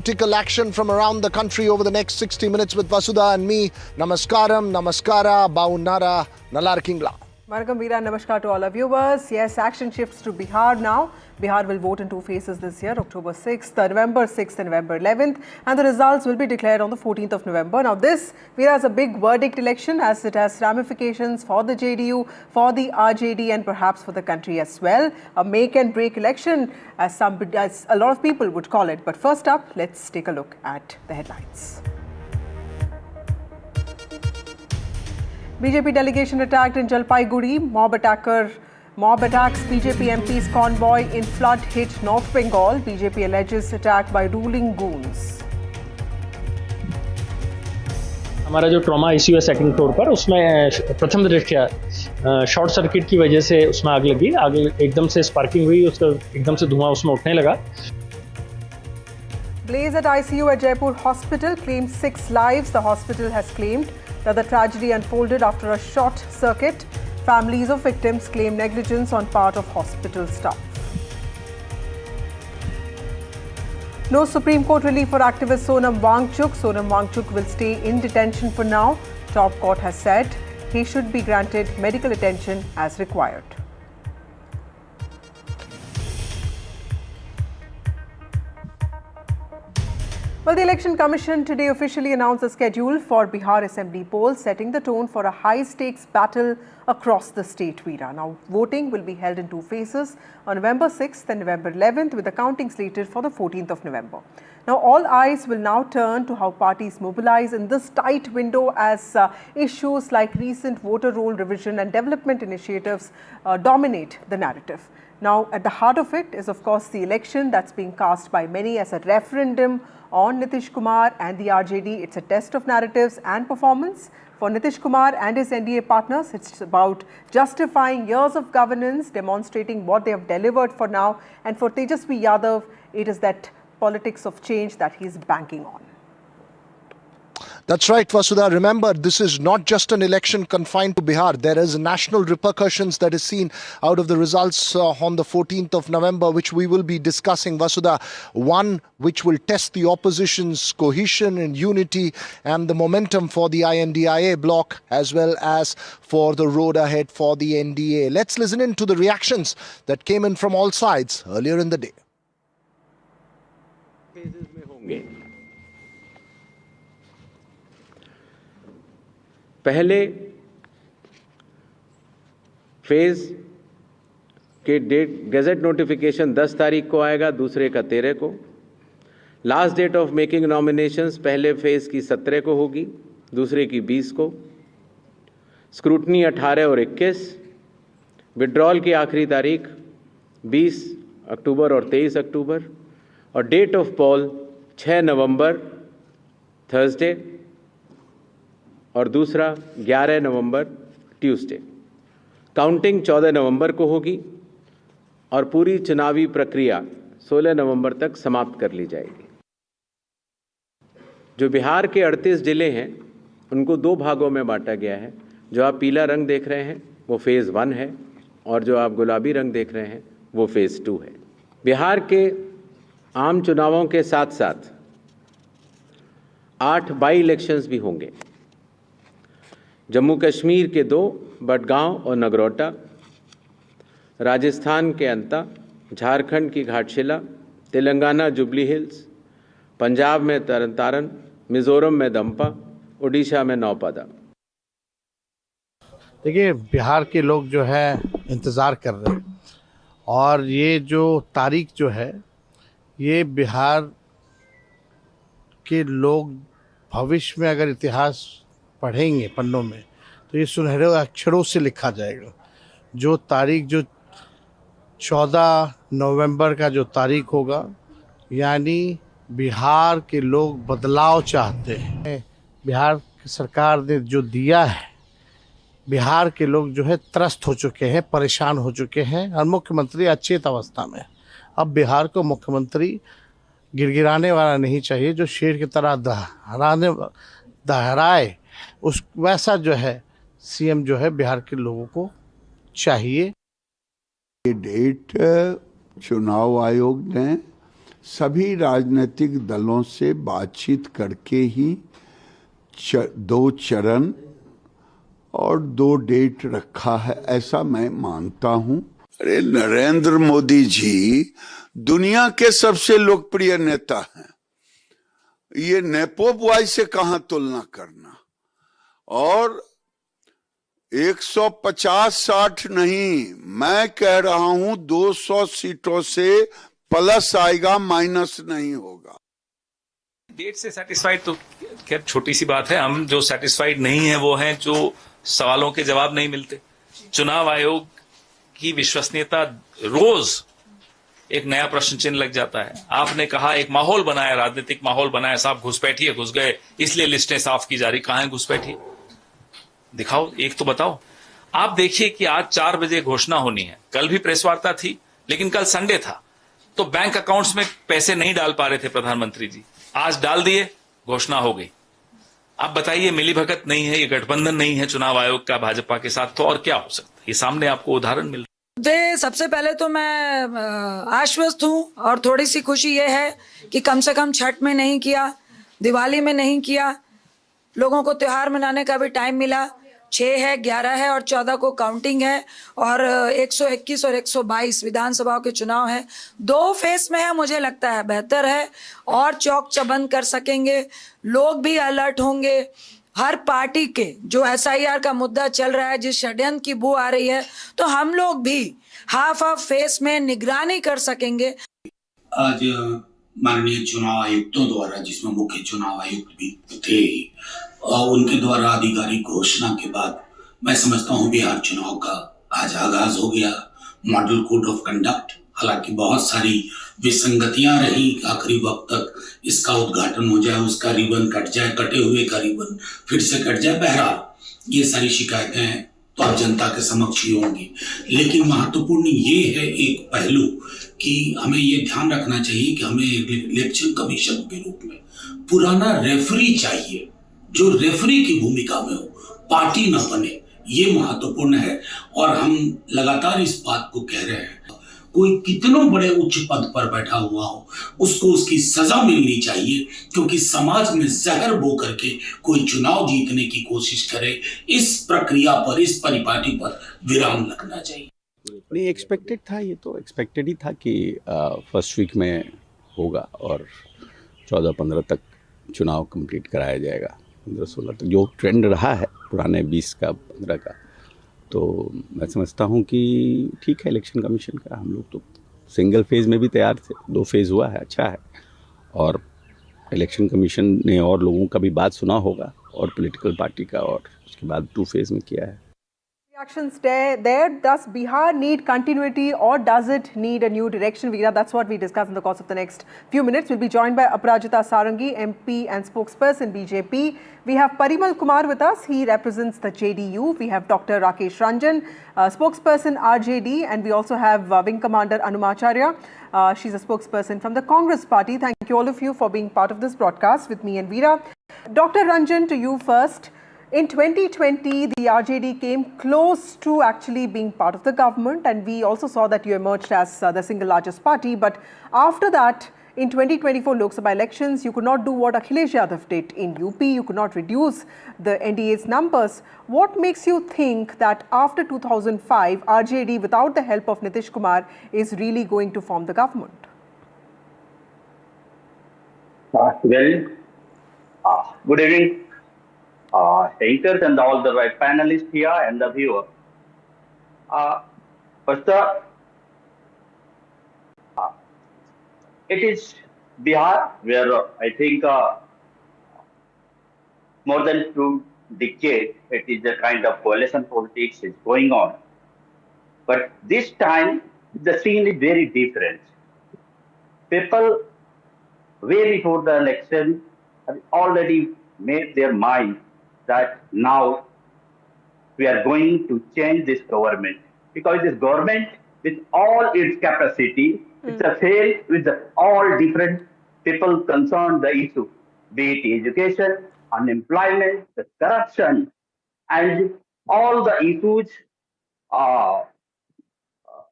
Political action from around the country over the next 60 minutes with Vasudha and me. Namaskaram, namaskara, baunara, nalarkingla. Vanakkam Veera, namaskar to all our viewers. Yes, action shifts to Bihar now. Bihar will vote in two phases this year, October 6th, November 6th and November 11th. And the results will be declared on the 14th of November. Now this, Veera, is a big verdict election as it has ramifications for the JDU, for the RJD and perhaps for the country as well. A make and break election as a lot of people would call it. But first up, let's take a look at the headlines. BJP delegation attacked in Jalpaiguri. Mob attacks BJP MP's convoy in flood hit North Bengal. BJP alleges attack by ruling goons. हमारा जो trauma ICU है second floor पर, उसमें प्रथम दृष्टया short circuit की वजह से उसमें आग लगी। आग एकदम से स्पार्किंग हुई, उसका एकदम से धुआं उसमें उठने लगा। Blaze at ICU at Jaipur Hospital claimed 6 lives. The hospital has claimed that the tragedy unfolded after a short circuit. Families of victims claim negligence on part of hospital staff. No Supreme Court relief for activist Sonam Wangchuk. Sonam Wangchuk will stay in detention for now. Top court has said he should be granted medical attention as required. Well, the Election Commission today officially announced the schedule for Bihar Assembly polls, setting the tone for a high-stakes battle across the state, Veera. Now, voting will be held in two phases on November 6th and November 11th, with the counting slated for the 14th of November. Now, all eyes will now turn to how parties mobilize in this tight window as issues like recent voter roll revision and development initiatives dominate the narrative. Now, at the heart of it is, of course, the election that's being cast by many as a referendum on Nitish Kumar and the RJD. It's a test of narratives and performance. For Nitish Kumar and his NDA partners, it's about justifying years of governance, demonstrating what they have delivered for now. And for Tejasvi Yadav, it is that politics of change that he's banking on. That's right, Vasudha. Remember, this is not just an election confined to Bihar. There is national repercussions that is seen out of the results on the 14th of November, which we will be discussing, Vasudha. One which will test the opposition's cohesion and unity and the momentum for the INDIA bloc, as well as for the road ahead for the NDA. Let's listen in to the reactions that came in from all sides earlier in the day. पहले phase के date gazette notification 10 तारीख को आएगा, दूसरे का 13 को। Last date of making nominations पहले phase की 17 को होगी, दूसरे की 20 को। स्क्रूटनी 18 और 21। विड्रॉल की आखिरी तारीख 20 अक्टूबर और 23 अक्टूबर। और डेट ऑफ पोल 6 नवंबर थर्सडे और दूसरा 11 नवंबर ट्यूसडे। काउंटिंग 14 नवंबर को होगी और पूरी चुनावी प्रक्रिया 16 नवंबर तक समाप्त कर ली जाएगी। जो बिहार के 38 जिले हैं उनको दो भागों में बांटा गया है। जो आप पीला रंग देख रहे हैं वो फेज़ 1 है और जो आप गुलाबी रंग देख रहे हैं वो फेज़ 2 है। बिहार के आम चुनावों के साथ साथ 8 बाई इलेक्शंस भी होंगे। जम्मू कश्मीर के 2, बडगांव और नगरोटा, राजस्थान के अंता, झारखंड की घाटशिला, तेलंगाना जुबली हिल्स, पंजाब में तरन तारन, मिजोरम में दंपा, उड़ीसा में नौपादा। देखिए, बिहार के लोग जो है इंतज़ार कर रहे हैं और ये जो तारीख जो है ये बिहार के लोग भविष्य में अगर इतिहास पढ़ेंगे पन्नों में तो ये सुनहरे अक्षरों से लिखा जाएगा। जो तारीख जो 14 नवंबर का जो तारीख होगा, यानी बिहार के लोग बदलाव चाहते हैं। बिहार की सरकार ने जो दिया है, बिहार के लोग जो है त्रस्त हो चुके हैं, परेशान हो चुके हैं और मुख्यमंत्री अचेत अवस्था में। अब बिहार को मुख्यमंत्री गिड़गिड़ाने वाला नहीं चाहिए, जो शेर की तरह दहराए, उस वैसा जो है सीएम जो है बिहार के लोगों को चाहिए। ये डेट चुनाव आयोग ने सभी राजनीतिक दलों से बातचीत करके ही 2 चरण और 2 डेट रखा है, ऐसा मैं मानता हूं। अरे नरेंद्र मोदी जी दुनिया के सबसे लोकप्रिय नेता हैं, ये नेपो बॉय से कहां तुलना करना। और 150-60 नहीं, मैं कह रहा हूं 200 सीटों से प्लस आएगा, माइनस नहीं होगा। डेट से सेटिस्फाइड तो खैर छोटी सी बात है। हम जो सेटिस्फाइड नहीं है वो हैं जो सवालों के जवाब नहीं मिलते। चुनाव आयोग की विश्वसनीयता रोज एक नया प्रश्न चिन्ह लग जाता है। आपने कहा एक माहौल बनाया, राजनीतिक माहौल बनाया, साहब घुसपैठिए, घुस गए इसलिए लिस्टें साफ की जा रही। कहां है घुसपैठिए? दिखाओ, एक तो बताओ। आप देखिए कि आज 4 बजे घोषणा होनी है। कल भी प्रेस वार्ता थी, लेकिन कल संडे था तो बैंक अकाउंट्स में पैसे नहीं डाल पा रहे थे प्रधानमंत्री जी। आज डाल दिए, घोषणा हो गई। आप बताइए, मिलीभगत नहीं है, ये गठबंधन नहीं है चुनाव आयोग का भाजपा के साथ, तो और क्या हो सकता है? ये सामने आपको उदाहरण मिल रहा है। सबसे पहले तो मैं आश्वस्त हूं और थोड़ी सी खुशी ये है कि कम से कम छठ में नहीं किया, दिवाली में नहीं किया, लोगों को त्योहार मनाने का भी टाइम मिला। 6 है, 11 है और 14 को काउंटिंग है और 121 और 122 विधानसभाओं के चुनाव है। 2 फेस में है, मुझे लगता है बेहतर है और चौक चबंद कर सकेंगे, लोग भी अलर्ट होंगे। हर पार्टी के जो SIR का मुद्दा चल रहा है, जिस षड्यंत्र की बू आ रही है, तो हम लोग भी हाफ फेस में निगरानी कर सकेंगे। आज माननीय चुनाव आयुक्तों द्वारा, जिसमें मुख्य चुनाव आयुक्त भी थे, उनके द्वारा आधिकारिक घोषणा के बाद मैं समझता हूं बिहार चुनाव का आज आगाज हो गया। मॉडल कोड ऑफ कंडक्ट, हालांकि बहुत सारी विसंगतियां रही, आखिरी वक्त तक इसका उद्घाटन हो जाए, उसका रिबन कट जाए, कटे हुए का रिबन फिर से कट जाए। बहरहाल ये सारी शिकायतें तो अब जनता के समक्ष ही होंगी, लेकिन महत्वपूर्ण ये है एक पहलू कि हमें ये ध्यान रखना चाहिए कि हमें इलेक्शन कमीशन के रूप में पुराना रेफरी चाहिए, जो रेफरी की भूमिका में हो, पार्टी ना बने, ये महत्वपूर्ण है। और हम लगातार इस बात को कह रहे हैं, कोई कितनों बड़े उच्च पद पर बैठा हुआ हो, उसको उसकी सजा मिलनी चाहिए, क्योंकि समाज में जहर बो करके कोई चुनाव जीतने की कोशिश करे, इस प्रक्रिया पर, इस परिपाटी पर विराम लगना चाहिए। नहीं, एक्सपेक्टेड था, ये तो एक्सपेक्टेड ही था कि फर्स्ट वीक में होगा और 14-15 तक चुनाव कंप्लीट कराया जाएगा। 15-16 तक जो ट्रेंड रहा है पुराने 20 का 15 का, तो मैं समझता हूँ कि ठीक है। इलेक्शन कमीशन का हम लोग तो सिंगल फेज़ में भी तैयार थे, 2 फेज़ हुआ है, अच्छा है। और इलेक्शन कमीशन ने और लोगों का भी बात सुना होगा और पॉलिटिकल पार्टी का, और उसके बाद 2 फेज़ में किया है। Reactions there. Does Bihar need continuity or does it need a new direction? Veera, that's what we discuss in the course of the next few minutes. We'll be joined by Aparajita Sarangi, MP and spokesperson BJP. We have Parimal Kumar with us. He represents the JDU. We have Dr. Rakesh Ranjan, spokesperson RJD, and we also have Wing Commander Anumacharya. She's a spokesperson from the Congress Party. Thank you all of you for being part of this broadcast with me and Veera. Dr. Ranjan, to you first. In 2020, the RJD came close to actually being part of the government, and we also saw that you emerged as the single largest party. But after that, in 2024 Lok Sabha elections, you could not do what Akhilesh Yadav did in UP. You could not reduce the NDA's numbers. What makes you think that after 2005, RJD, without the help of Nitish Kumar, is really going to form the government? Good evening. Anchors and all the panelists here and the viewer. First, it is Bihar, where I think more than 2 decades, it is a kind of coalition politics is going on. But this time, the scene is very different. People, way before the election, have already made their mind that now we are going to change this government, because this government, with all its capacity, it's a fail with all different people concerned the issue, be it education, unemployment, the corruption, and all the issues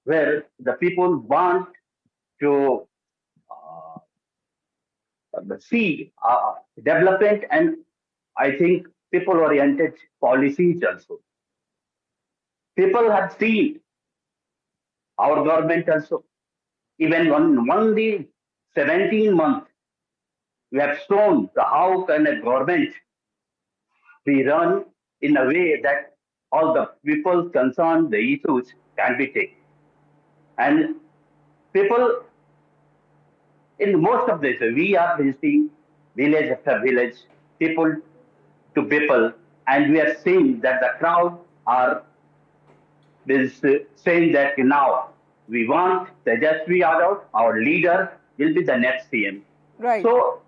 where the people want to see development and I think people-oriented policies also. People have seen our government also. Even only 17 months, we have shown how can a government be run in a way that all the people concerned, the issues can be taken. And people, in most of this, we are visiting village after village, people to people, and we are seeing that the crowd are saying that now we want Tejasvi Yadav, our leader, will be the next CM. Right. So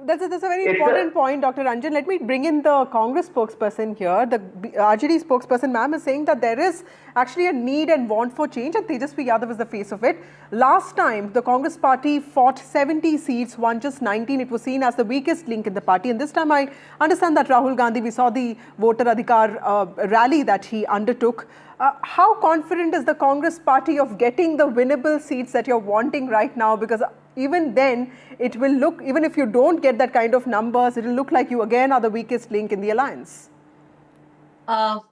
that's a very important point, Dr. Ranjan. Let me bring in the Congress spokesperson here. The RJD spokesperson, ma'am, is saying that there is actually a need and want for change, and Tejasvi Yadav is the face of it. Last time, the Congress party fought 70 seats, won just 19. It was seen as the weakest link in the party. And this time, I understand that Rahul Gandhi, we saw the voter adhikar rally that he undertook. How confident is the Congress party of getting the winnable seats that you're wanting right now? Because even then, it will look, even if you don't get that kind of numbers, it will look like you again are the weakest link in the alliance.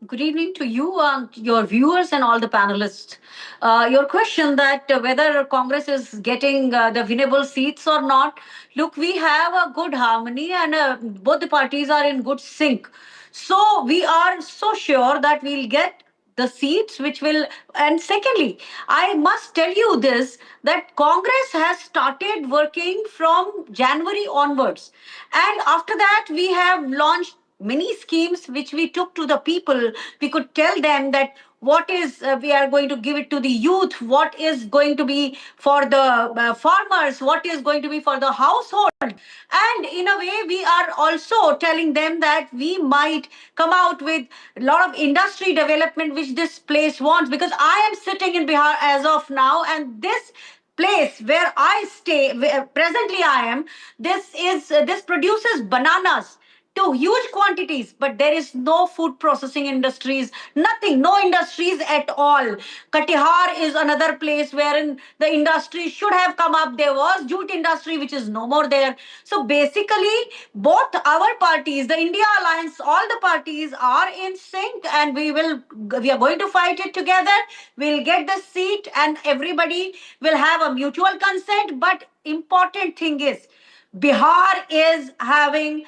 Good evening to you, your viewers and all the panelists. Your question that whether Congress is getting the winnable seats or not, look, we have a good harmony and both the parties are in good sync. So we are so sure that we'll get the seats which will. And secondly, I must tell you this, that Congress has started working from January onwards, and after that we have launched many schemes which we took to the people. We could tell them that what is we are going to give it to the youth, what is going to be for the farmers, what is going to be for the household. And in a way, we are also telling them that we might come out with a lot of industry development which this place wants. Because I am sitting in Bihar as of now, and this place where I stay, where presently I am, this produces bananas to huge quantities, but there is no food processing industries, nothing, no industries at all. Katihar is another place wherein the industry should have come up. There was jute industry, which is no more there. So basically, both our parties, the India Alliance, all the parties are in sync, and we are going to fight it together. We'll get the seat, and everybody will have a mutual consent. But important thing is, Bihar is having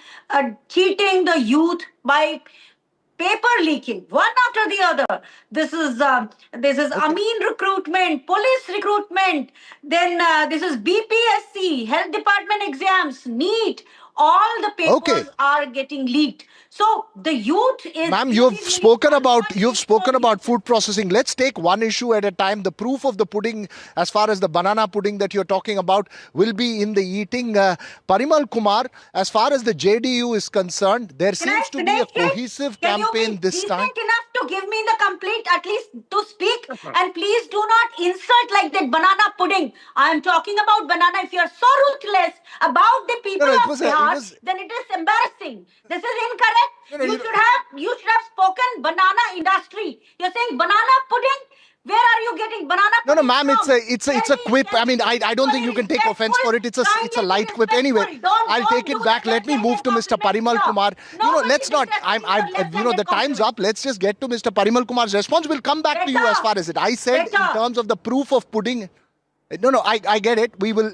cheating the youth by paper leaking, one after the other. This is Amin recruitment, police recruitment, then this is BPSC, health department exams, NEET. All the papers are getting leaked. So the youth is. Ma'am, you've spoken about food processing. Let's take one issue at a time. The proof of the pudding, as far as the banana pudding that you're talking about, will be in the eating. Parimal Kumar, as far as the JDU is concerned, there seems to be a cohesive campaign this time. Can you be decent enough to give me the complete, at least to speak? And please do not insult like that banana pudding. I am talking about banana. If you are so ruthless about the people of Bihar, then it is embarrassing. This is incorrect. You should have spoken banana industry. You're saying banana pudding. Where are you getting banana pudding? No, ma'am, it's a quip. I mean, I don't think you can take offense for it. It's a light quip. Anyway, I'll take it back. Let me move to Mr. Parimal Kumar. Let's not. The time's up. Let's just get to Mr. Parimal Kumar's response. We'll come back to you as far as it. I said in terms of the proof of pudding. No, I get it. We will,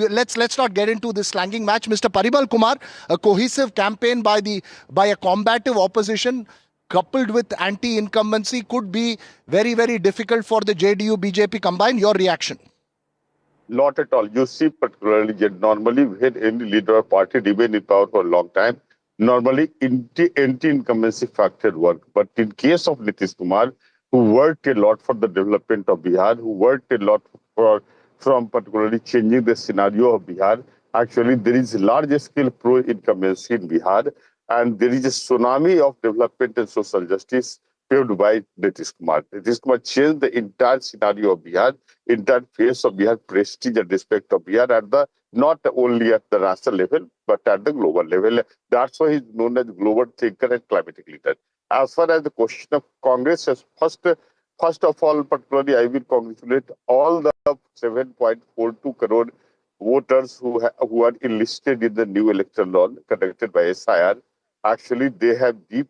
let's not get into this slanging match. Mr. Parimal Kumar, a cohesive campaign by a combative opposition coupled with anti-incumbency could be very, very difficult for the JDU, BJP combined. Your reaction? Not at all. You see, particularly, normally when any leader or party remain in power for a long time, normally anti-incumbency factor work. But in case of Nitish Kumar, who worked a lot for the development of Bihar, who worked a lot from particularly changing the scenario of Bihar. Actually, there is large-scale pro-incumbency in Bihar, and there is a tsunami of development and social justice paved by Nitish Kumar. Nitish Kumar changed the entire scenario of Bihar, entire face of Bihar, prestige and respect of Bihar not only at the national level, but at the global level. That's why he's known as global thinker and climatic leader. As far as the question of Congress, first of all, particularly, I will congratulate all the 7.42 crore voters who are enlisted in the new electoral law conducted by SIR. Actually, they have deep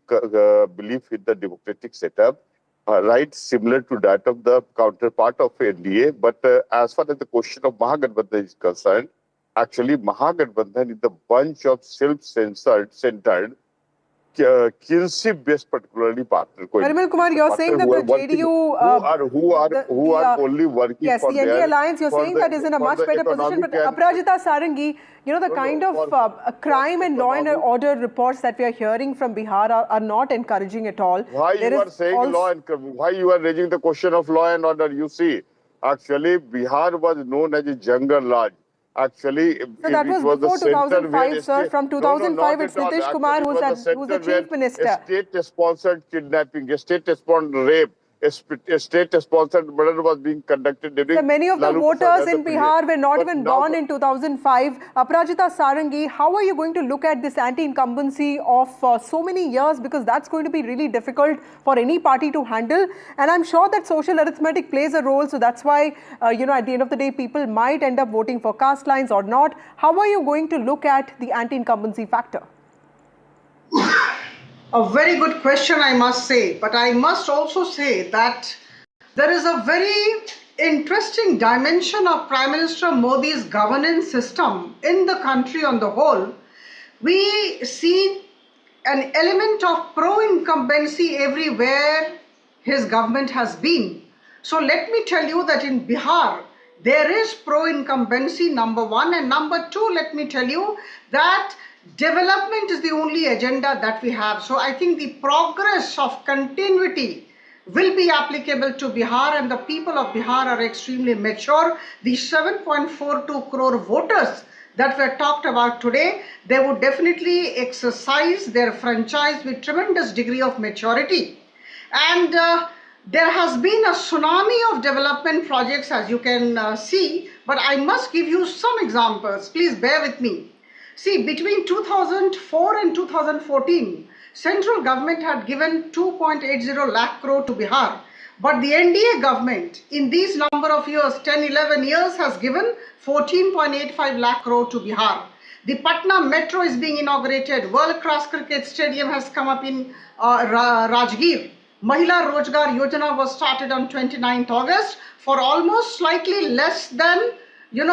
belief in the democratic setup, right, similar to that of the counterpart of NDA. But as far as the question of Mahagathbandhan is concerned, actually, Mahagathbandhan is the bunch of self-centered, kinship-based, particularly partner. Parimal Kumar, you're saying that the JDU, who are only working yes, for the NDA alliance, you're for saying the- that is in a for much the better position. But Aparajita Sarangi, you know, the kind of crime and law and order reports that we are hearing from Bihar are not encouraging at all. Why There you is are saying also- why you are raising the question of law and order? You see, actually, Bihar was known as a jungle Raj. Actually, So that was was the before center 2005, where sir. From 2005, it's not at all. Nitish Kumar Actually, it was who's the center where chief minister. A state-sponsored kidnapping, a state-sponsored rape, a state-sponsored murder was being conducted during So many of the Lalu Prasad voters in Yadav Bihar period. were not But even now- born in 2005. Aparajita Sarangi, how are you going to look at this anti-incumbency of so many years? Because that's going to be really difficult for any party to handle. And I'm sure that social arithmetic plays a role. So that's why, you know, at the end of the day, people might end up voting for caste lines or not. How are you going to look at the anti-incumbency factor? A very good question, I must say. But I must also say that there is a very interesting dimension of Prime Minister Modi's governance system in the country on the whole. We see an element of pro-incumbency everywhere his government has been. So let me tell you that in Bihar, there is pro-incumbency, number one. And number two, let me tell you that development is the only agenda that we have. So I think the progress of continuity will be applicable to Bihar, and the people of Bihar are extremely mature. The 7.42 crore voters that were talked about today, they would definitely exercise their franchise with tremendous degree of maturity. And there has been a tsunami of development projects, as you can see, but I must give you some examples. Please bear with me. See, between 2004 and 2014, central government had given 2.80 lakh crore to Bihar. But the NDA government in these number of years, 10, 11 years, has given 14.85 lakh crore to Bihar. The Patna Metro is being inaugurated. World Class Cricket Stadium has come up in Rajgir. Mahila Rozgar Yojana was started on 29th August for almost slightly less than, the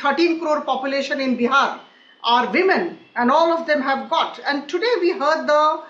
13 crore population in Bihar are women, and all of them have got. And today we heard the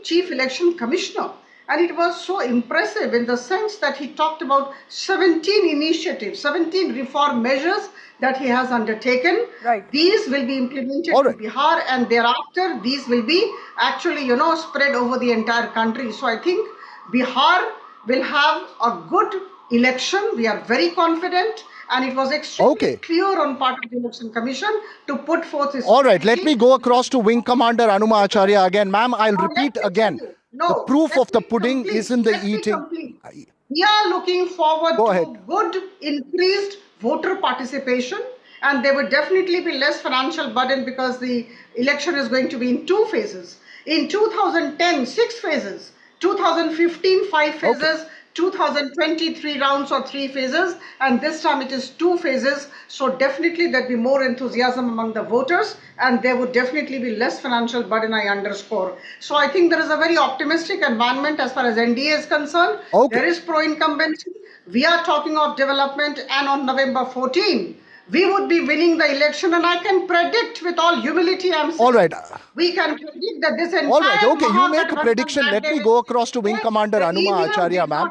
chief election commissioner, and it was so impressive in the sense that he talked about 17 initiatives, 17 reform measures that he has undertaken. Right. These will be implemented in Bihar, and thereafter these will be actually, spread over the entire country. So I think Bihar will have a good election. We are very confident, and it was extremely clear on part of the election commission to put forth his All right, let me go across to Wing Commander Anuma Acharya again. Ma'am, I'll repeat again. The proof of the pudding is in the eating. We are looking forward to good increased voter participation, and there will definitely be less financial burden because the election is going to be in 2 phases. In 2010, 6 phases. 2015, 5 phases. 2023 rounds or 3 phases, and this time it is 2 phases. So definitely there'll be more enthusiasm among the voters, and there would definitely be less financial burden, I underscore. So I think there is a very optimistic environment as far as NDA is concerned. There is pro-incumbency. We are talking of development, and on November 14, we would be winning the election, and I can predict with all humility, I'm saying, all right, we can predict that this entire all right, okay, you make a prediction. Let me go across to Wing Commander Anuma Acharya, ma'am.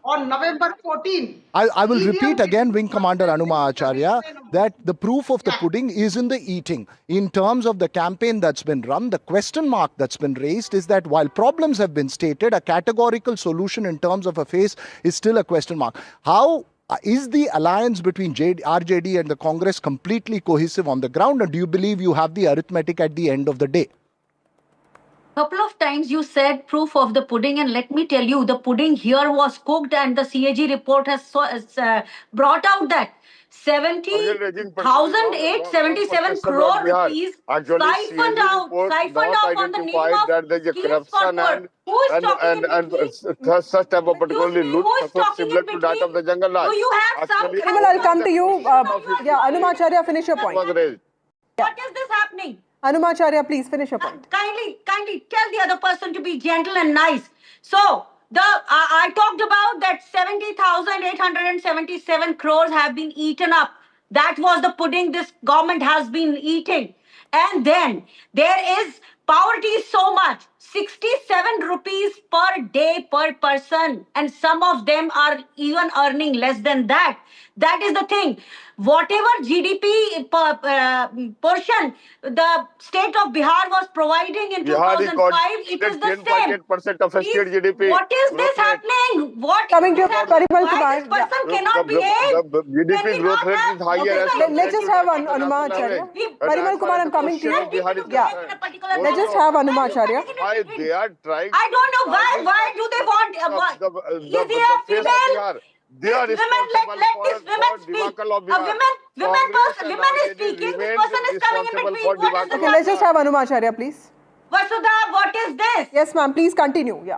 On November 14. I will repeat again, Wing Commander Anuma Acharya, that the proof of the pudding is in the eating. In terms of the campaign that's been run, the question mark that's been raised is that while problems have been stated, a categorical solution in terms of a phase is still a question mark. How is the alliance between RJD and the Congress completely cohesive on the ground, and do you believe you have the arithmetic at the end of the day? Couple of times you said proof of the pudding, and let me tell you, the pudding here was cooked, and the CAG report has brought out that 70,877 crore rupees siphoned off on the name of schemes for poor. Who is talking in between? such type of Excuse particularly me, loot who is talking similar in to that of the between? jungle lodge. Do you have some Actually, Parimal, I'll come to you. Yeah, Anumacharya, finish your point. was raised. What is this happening? Anumacharya, please finish your point. Kindly tell the other person to be gentle and nice. So I talked about that 70,877 crores have been eaten up. That was the pudding this government has been eating. And then there is poverty is so much, 67 rupees per day per person, and some of them are even earning less than that. That is the thing. Whatever GDP portion the state of Bihar was providing in 2005, it is the same. 10.8% of Please, state GDP. what is this happening? What Coming is to happening? Parimal Why Kumar, this person yeah. cannot behave? The GDP growth rate is higher. Let's just have Anumacharya. Parimal Kumar, I'm coming to you. Yeah. Let's just have Anumacharya. Why they are trying? I don't know why do they want? Is he a female? They are Women, let this women speak. Women is speaking. This person is coming in between. What is Okay, let's just have Anumacharya, please. Vasudha, what is this? Yes, ma'am. Please continue. Yeah.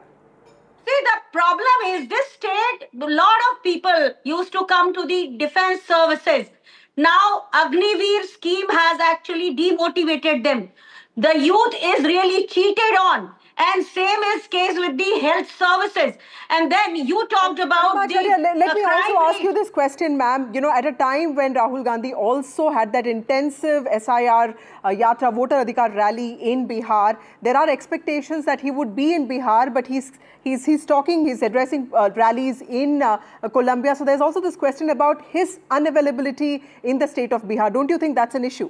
See, the problem is this state, a lot of people used to come to the defense services. Now, Agniveer scheme has actually demotivated them. The youth is really cheated on. And same is case with the health services. And then you talked about Anumacharya, let me crime also ask rate. you this question, ma'am. You know, at a time when Rahul Gandhi also had that intensive SIR Yatra Voter Adhikar rally in Bihar, there are expectations that he would be in Bihar, but he's addressing rallies in Colombia. So there's also this question about his unavailability in the state of Bihar. Don't you think that's an issue?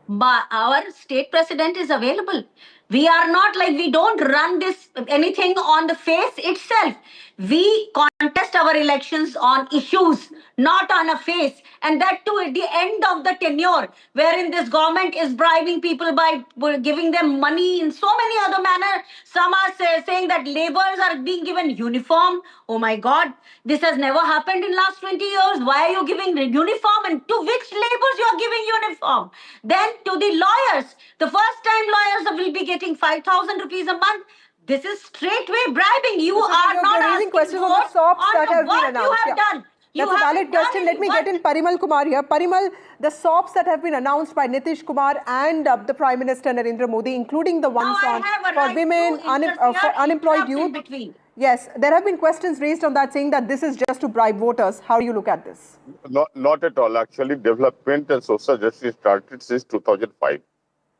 But our state president is available. We are not like, we don't run this anything on the face itself. We contest our elections on issues, not on a face. And that too at the end of the tenure, wherein this government is bribing people by giving them money in so many other manner. Some are saying that laborers are being given uniform. Oh my God, this has never happened in last 20 years. Why are you giving uniform, and to which laborers you are giving uniform? Then to the lawyers, the first time lawyers will be getting 5,000 rupees a month. This is straightway bribing. You So are you're not raising asking questions on more the SOPs that have been what announced. you have Yeah. done. You That's a valid haven't done question. Let me what- get in Parimal Kumar here. Parimal, the SOPs that have been announced by Nitish Kumar and the Prime Minister Narendra Modi, including the ones Now I on have a for right women, to interfere, for unemployed interrupt in youth. between. Yes, there have been questions raised on that saying that this is just to bribe voters. How do you look at this? Not at all. Actually, development and social justice started since 2005.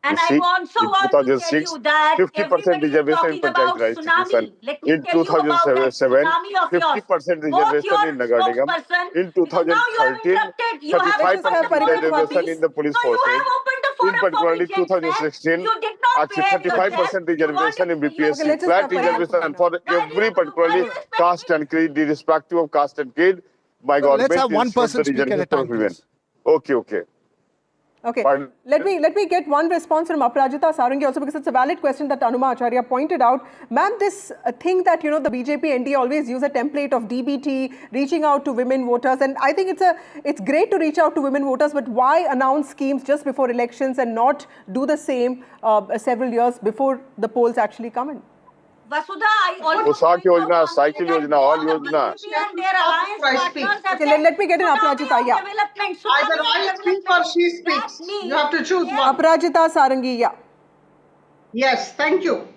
And You I see, also in want to tell 2006, you that 50% everybody is reservation talking in Panchayat about Raj tsunami. Division. Let me In tell you about that 2007, tsunami of yours. 50% Both reservation your in Nagar Nigam. spokesperson, In because now you have 2013, interrupted. You have 35% opened the forum for reservation peace. in the police So you forces. have opened the In forum for particularly peace, gentlemen. 2016, You did not actually behave yourself. 35% reservation in You BPSC, Okay, let's just flat have Parimal reservation Kumar for Why do every you- particularly why do you expect caste and creed, irrespective of caste and creed, by So let's government have one is for person the speak at a reservation time, for women. please. Okay. Okay, Pardon? let me get one response from Aparajita Sarangi also, because it's a valid question that Anumacharya pointed out. Ma'am, this thing that, you know, the BJP NDA always use a template of DBT, reaching out to women voters, and I think it's great to reach out to women voters, but why announce schemes just before elections and not do the same several years before the polls actually come in? Vasudha, I also Poshak Yojana, cycle that Yojana, all both the Yojana. BJP and their alliance I partners speak. have Okay, said let me get in tsunami Aparajita, of yeah. development, Either tsunami I of speak or development. she That speaks. means You have to choose one. Aparajita Sarangi, yeah. Yes, thank you.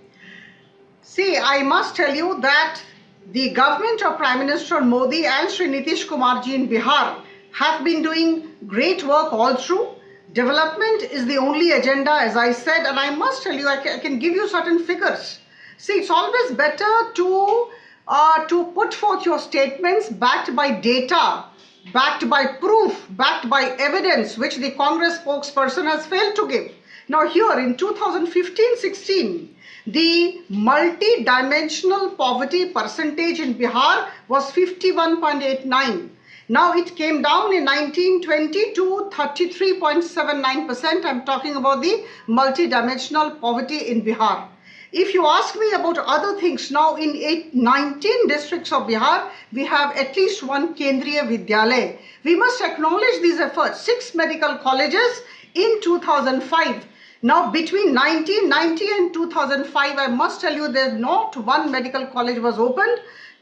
See, I must tell you that the government of Prime Minister Modi and Sri Nitish Kumar ji in Bihar have been doing great work all through. Development is the only agenda, as I said, and I must tell you, I can give you certain figures. See, it's always better to put forth your statements backed by data, backed by proof, backed by evidence, which the Congress spokesperson has failed to give. Now here in 2015-16, the multi-dimensional poverty percentage in Bihar was 51.89. Now it came down in 1920 to 33.79%. I'm talking about the multi-dimensional poverty in Bihar. If you ask me about other things, now in 19 districts of Bihar, we have at least one Kendriya Vidyalaya. We must acknowledge these efforts. 6 medical colleges in 2005. Now between 1990 and 2005, I must tell you, there's not one medical college was opened.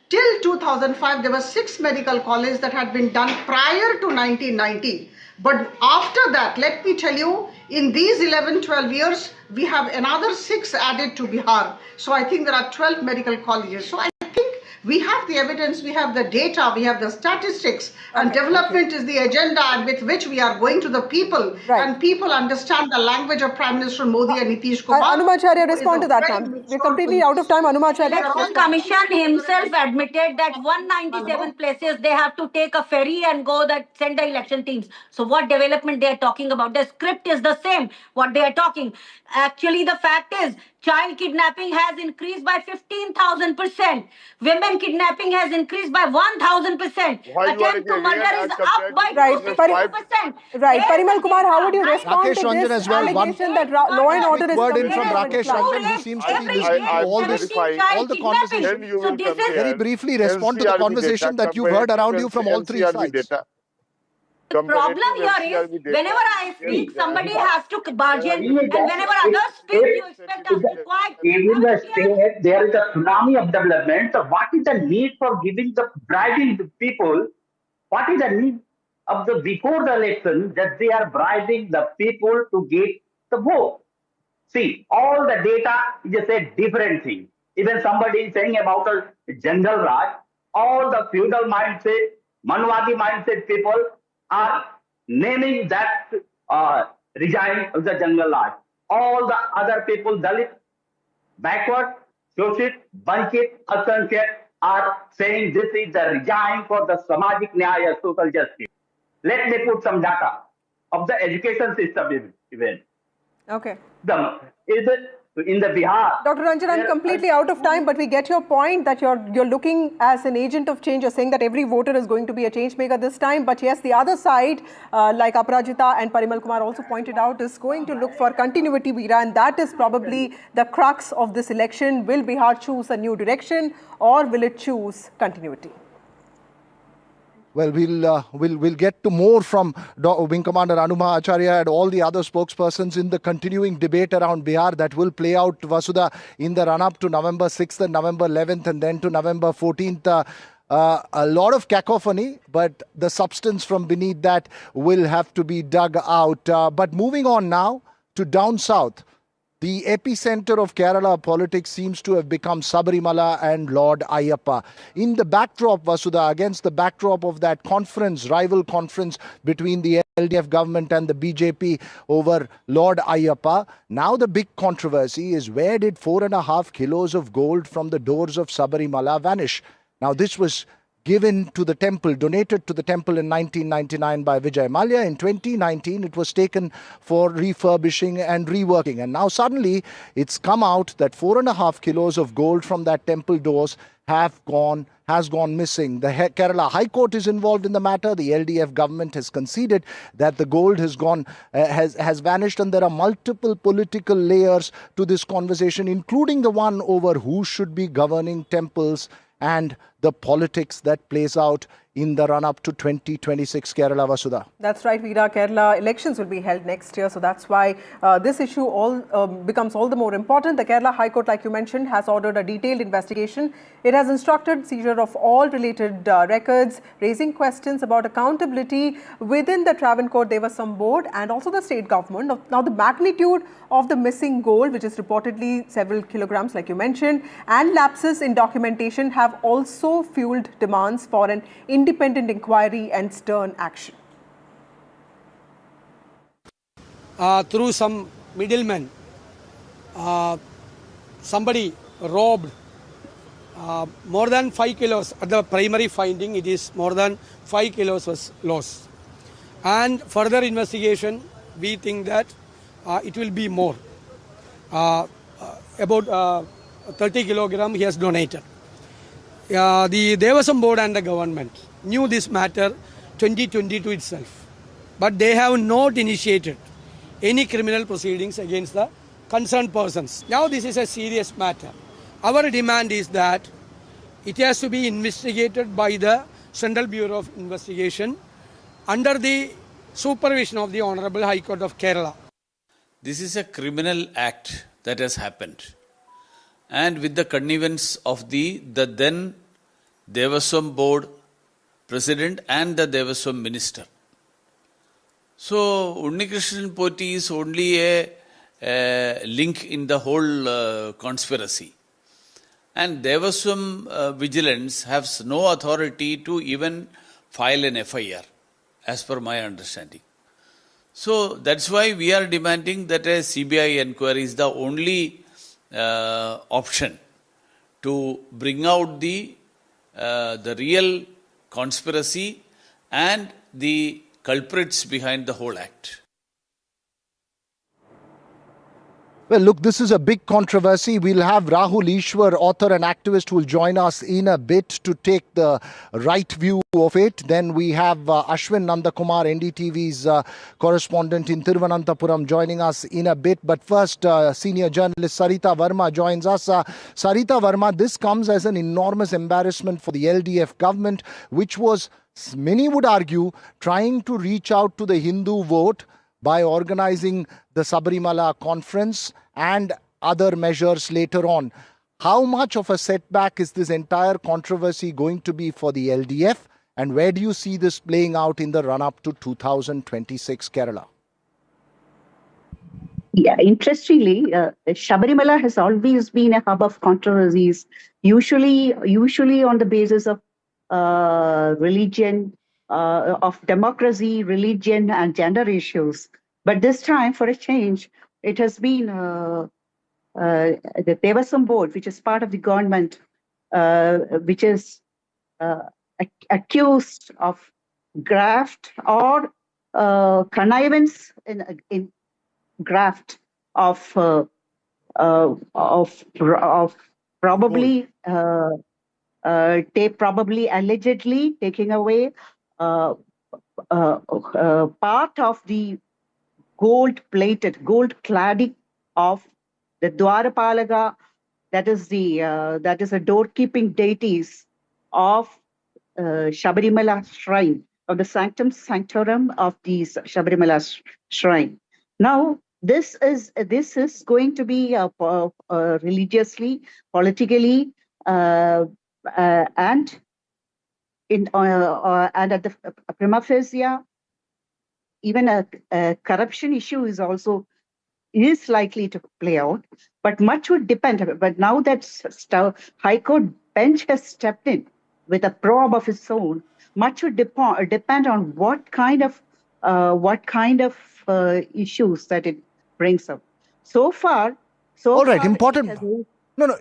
Till 2005, there were 6 medical colleges that had been done prior to 1990. But after that, let me tell you, in these 11-12 years, we have another 6 added to Bihar. So I think there are 12 medical colleges. So I think we have the evidence, we have the data, we have the statistics, and development is the agenda and with which we are going to the people. And people understand the language of Prime Minister Modi and Nitish Kumar. Anumacharya, respond to that, ma'am. We're completely out of time. Anumacharya. The Commission himself admitted that 197 places they have to take a ferry and go that send the election teams. So what development they are talking about? The script is the same, what they are talking. Actually, the fact is, child kidnapping has increased by 15,000%. Women kidnapping has increased by 1,000%. Attempt to murder is up by 2%. Right. Parimal Kumar, how would you respond Rakesh to Ranjan this as well. allegation that law and order is Word in from completely Rakesh Ranjan, who seems to be listening to all the conversation. So this is Very briefly respond to the conversation that you've heard around you from all 3 sides. the problem here is, whenever I speak, somebody has to barge in, and whenever others speak, you expect us to be quiet. Even the state, there is a tsunami of development. So what is the need for bribing the people? What is the need of before the election that they are bribing the people to get the vote? See, all the data is a different thing. Even somebody is saying about a general Raj, all the feudal mindset, Manwadi mindset people are naming that regime of the jungle Raj. All the other people, Dalit, backward, Shoshit, Vanchit, Alsankhya, are saying this is the regime for the Samajik Nyaya, social justice. Let me put some data of the education system even. Okay. In the Bihar. Dr. Ranjan, I'm completely out of time, but we get your point that you're looking as an agent of change. You're saying that every voter is going to be a change maker this time. But yes, the other side, like Aparajita and Parimal Kumar also pointed out, is going to look for continuity, Veera, and that is probably the crux of this election. Will Bihar choose a new direction or will it choose continuity? Well, we'll get to more from Wing Commander Anuma Acharya and all the other spokespersons in the continuing debate around Bihar that will play out, Vasudha, in the run-up to November 6th and November 11th and then to November 14th. A lot of cacophony, but the substance from beneath that will have to be dug out. But moving on now to down south. The epicenter of Kerala politics seems to have become Sabarimala and Lord Ayyappa. In the backdrop, Vasudha, against the backdrop of that conference, rival conference between the LDF government and the BJP over Lord Ayyappa, now the big controversy is, where did 4.5 kilos of gold from the doors of Sabarimala vanish? Now this was given to the temple, donated to the temple in 1999 by Vijay Mallya. In 2019, it was taken for refurbishing and reworking. And now suddenly, it's come out that 4.5 kilos of gold from that temple doors has gone missing. The Kerala High Court is involved in the matter. The LDF government has conceded that the gold has vanished, and there are multiple political layers to this conversation, including the one over who should be governing temples and the politics that plays out in the run-up to 2026 Kerala, Vasudha. That's right, Veera. Kerala elections will be held next year, so that's why this issue becomes all the more important. The Kerala High Court, like you mentioned, has ordered a detailed investigation. It has instructed seizure of all related records, raising questions about accountability within the Travancore Devasam Board and also the state government. Now, the magnitude of the missing gold, which is reportedly several kilograms, like you mentioned, and lapses in documentation have also fueled demands for an independent inquiry and stern action. Through some middlemen, somebody robbed more than 5 kilos. At the primary finding, it is more than 5 kilos was lost. And further investigation, we think that it will be more. About 30 kilogram he has donated. The Devasam Board and the government knew this matter 2022 itself, but they have not initiated any criminal proceedings against the concerned persons. Now this is a serious matter. Our demand is that it has to be investigated by the Central Bureau of Investigation under the supervision of the Honorable High Court of Kerala. This is a criminal act that has happened, and with the connivance of the then Devaswam Board President and the Devaswam Minister. So Unnikrishnan Poti is only a link in the whole conspiracy. And Devaswam Vigilance has no authority to even file an FIR, as per my understanding. So that's why we are demanding that a CBI inquiry is the only option to bring out the real conspiracy and the culprits behind the whole act. Well, look, this is a big controversy. We'll have Rahul Ishwar, author and activist, who will join us in a bit to take the right view of it. Then we have Ashwin Nandakumar, NDTV's correspondent in Thiruvananthapuram, joining us in a bit. But first, senior journalist Sarita Verma joins us. Sarita Verma, this comes as an enormous embarrassment for the LDF government, which was, many would argue, trying to reach out to the Hindu vote by organizing the Sabarimala conference and other measures later on. How much of a setback is this entire controversy going to be for the LDF, and where do you see this playing out in the run-up to 2026 Kerala? Yeah, interestingly, Sabarimala has always been a hub of controversies, usually on the basis of religion, of democracy, religion, and gender issues. But this time, for a change, it has been the Devaswam board, which is part of the government, which is accused of graft or connivance in graft of probably allegedly taking away part of the gold cladding of the Dwarapalaga, that is the doorkeeping deities of Sabarimala shrine, of the sanctum sanctorum of the Sabarimala shrine. Now, this is going to be religiously, politically, and at the prima facie, even a corruption issue is likely to play out. But much would depend. But now that High Court bench has stepped in with a probe of its own, much would depend on what kind of issues that it brings up. So far, all right, important. No.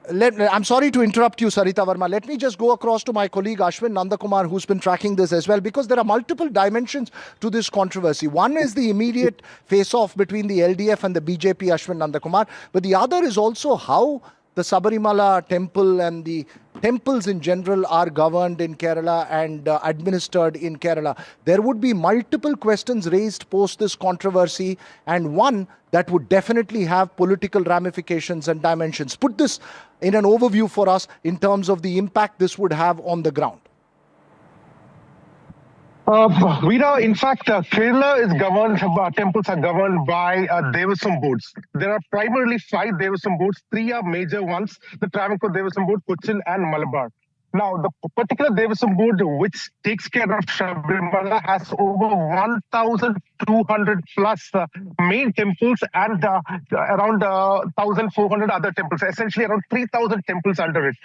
I'm sorry to interrupt you, Sarita Verma. Let me just go across to my colleague Ashwin Nandakumar, who's been tracking this as well, because there are multiple dimensions to this controversy. One is the immediate face-off between the LDF and the BJP, Ashwin Nandakumar, but the other is also how the Sabarimala temple and the temples in general are governed in Kerala and administered in Kerala. There would be multiple questions raised post this controversy, and one that would definitely have political ramifications and dimensions. Put this in an overview for us in terms of the impact this would have on the ground. Veera, in fact, Kerala is governed, temples are governed by Devaswam boards. There are primarily 5 Devaswam boards. 3 are major ones, the Travancore Devaswam board, Cochin and Malabar. Now, the particular Devaswam board, which takes care of Sabarimala, has over 1,200 plus main temples and around 1,400 other temples, essentially around 3,000 temples under it.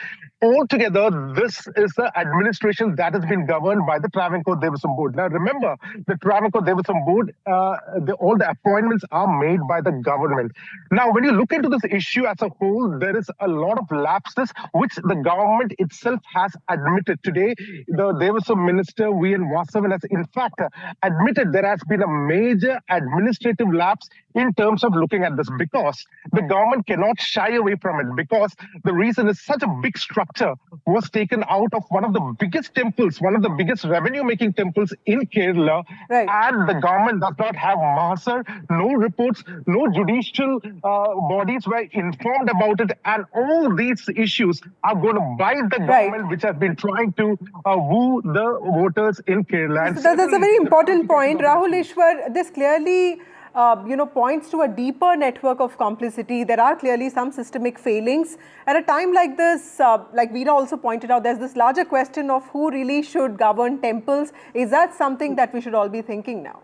Altogether, this is the administration that has been governed by the Travancore Devaswam board. Now, remember, the Travancore Devaswam board, all the appointments are made by the government. Now, when you look into this issue as a whole, there is a lot of lapses which the government itself has admitted today, the Devasam Minister V.N. Vasavan has in fact admitted there has been a major administrative lapse in terms of looking at this, because the government cannot shy away from it, because the reason is such a big structure was taken out of one of the biggest temples, one of the biggest revenue-making temples in Kerala, and the government does not have Mahasar, no reports, no judicial bodies were informed about it, and all these issues are going to bite the government, which has been trying to woo the voters in Kerala. So that's a very important point, Rahul Ishwar. This clearly points to a deeper network of complicity. There are clearly some systemic failings. At a time like this, like Veera also pointed out, there's this larger question of who really should govern temples. Is that something that we should all be thinking now?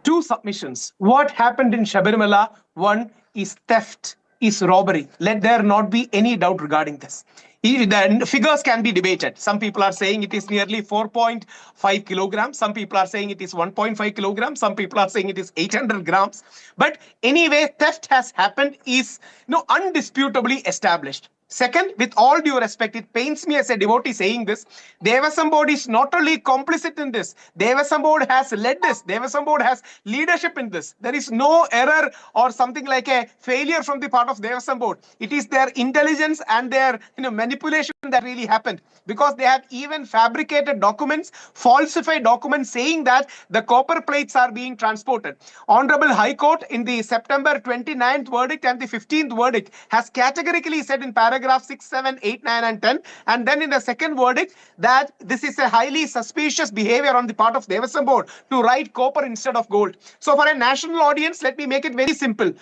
Two submissions. What happened in Sabarimala? One is theft, is robbery. Let there not be any doubt regarding this. The figures can be debated. Some people are saying it is nearly 4.5 kilograms. Some people are saying it is 1.5 kilograms. Some people are saying it is 800 grams. But anyway, theft has happened, is undisputably established. Second, with all due respect, it pains me as a devotee saying this, Devasam Board is not only complicit in this, Devasam Board has led this, Devasam Board has leadership in this. There is no error or something like a failure from the part of Devasam Board. It is their intelligence and their manipulation that really happened, because they have even fabricated documents, falsified documents saying that the copper plates are being transported. Honorable High Court in the September 29th verdict and the 15th verdict has categorically said in paragraph 6, 7, 8, 9 and 10, and then in the second verdict that this is a highly suspicious behavior on the part of Devasam Board to write copper instead of gold. So for a national audience, let me make it very simple.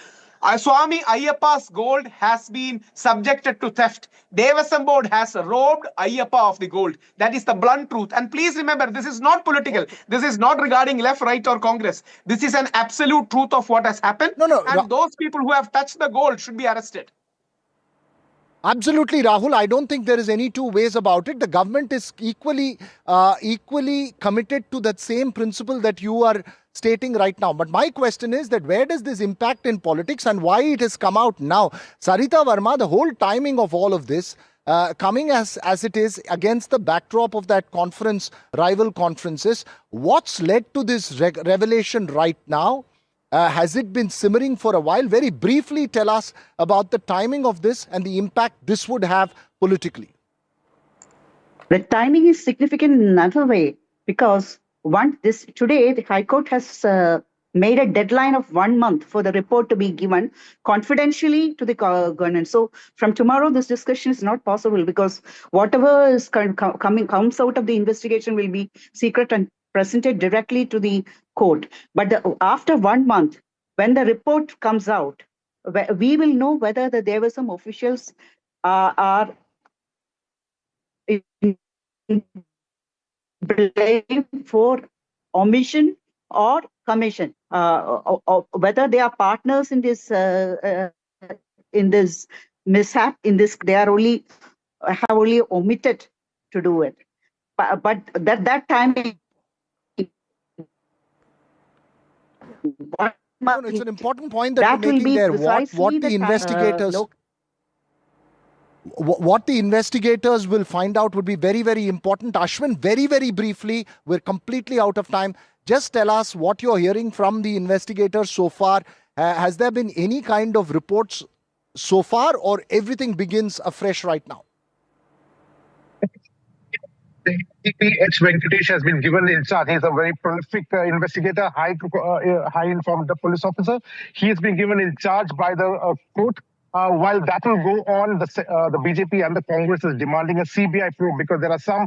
Swami Ayyappa's gold has been subjected to theft. Devasam Board has robbed Ayyappa of the gold. That is the blunt truth. And please remember, this is not political. This is not regarding left, right or Congress. This is an absolute truth of what has happened. And those people who have touched the gold should be arrested. Absolutely, Rahul. I don't think there is any two ways about it. The government is equally committed to that same principle that you are stating right now. But my question is that where does this impact in politics and why it has come out now? Sarita Verma, the whole timing of all of this, coming as it is against the backdrop of that conference, rival conferences, what's led to this revelation right now? Has it been simmering for a while? Very briefly, tell us about the timing of this and the impact this would have politically. The timing is significant in another way, because today the High Court has made a deadline of 1 month for the report to be given confidentially to the government. So from tomorrow, this discussion is not possible, because whatever is comes out of the investigation will be secret and presented directly to the court. But after 1 month, when the report comes out, we will know whether there were some officials are blamed for omission or commission, or whether they are partners in this mishap. They are have only omitted to do it. But that time. It's an important point that you're making there. What the investigators, what the investigators will find out would be very, very important. Ashwin, very, very briefly, we're completely out of time. Just tell us what you're hearing from the investigators so far. Has there been any kind of reports so far, or everything begins afresh right now? H. Venkatesh has been given in charge. He's a very prolific investigator, high informed police officer. He has been given in charge by the court. While that will go on, the BJP and the Congress is demanding a CBI probe, because there are some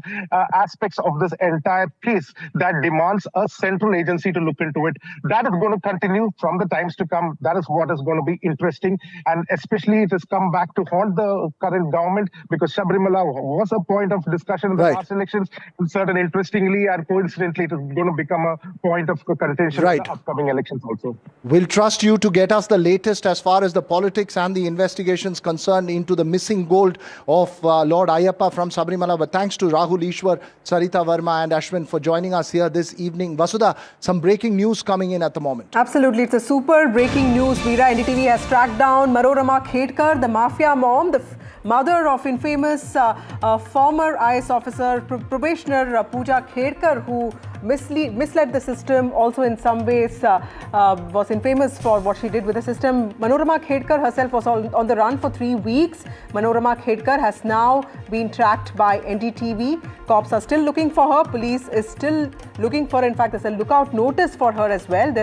aspects of this entire case that demands a central agency to look into it. That is going to continue from the times to come. That is what is going to be interesting. And especially it has come back to haunt the current government, because Sabarimala was a point of discussion in the last elections. And interestingly and coincidentally, it is going to become a point of contention in the upcoming elections also. We'll trust you to get us the latest as far as the politics and the investigations concerned into the missing gold of Lord Ayyappa from Sabarimala. But thanks to Rahul Ishwar, Sarita Verma and Ashwin for joining us here this evening. Vasudha, some breaking news coming in at the moment. Absolutely. It's a super breaking news. Veera, NDTV has tracked down Manorama Khedkar, the mafia mom, the mother of infamous former IS officer, probationer Pooja Khedkar, who misled the system, also in some ways was infamous for what she did with the system. Manorama Khedkar herself was on the run for 3 weeks. Manorama Khedkar has now been tracked by NDTV. Cops are still looking for her. Police is still looking for her. In fact, there's a lookout notice for her as well.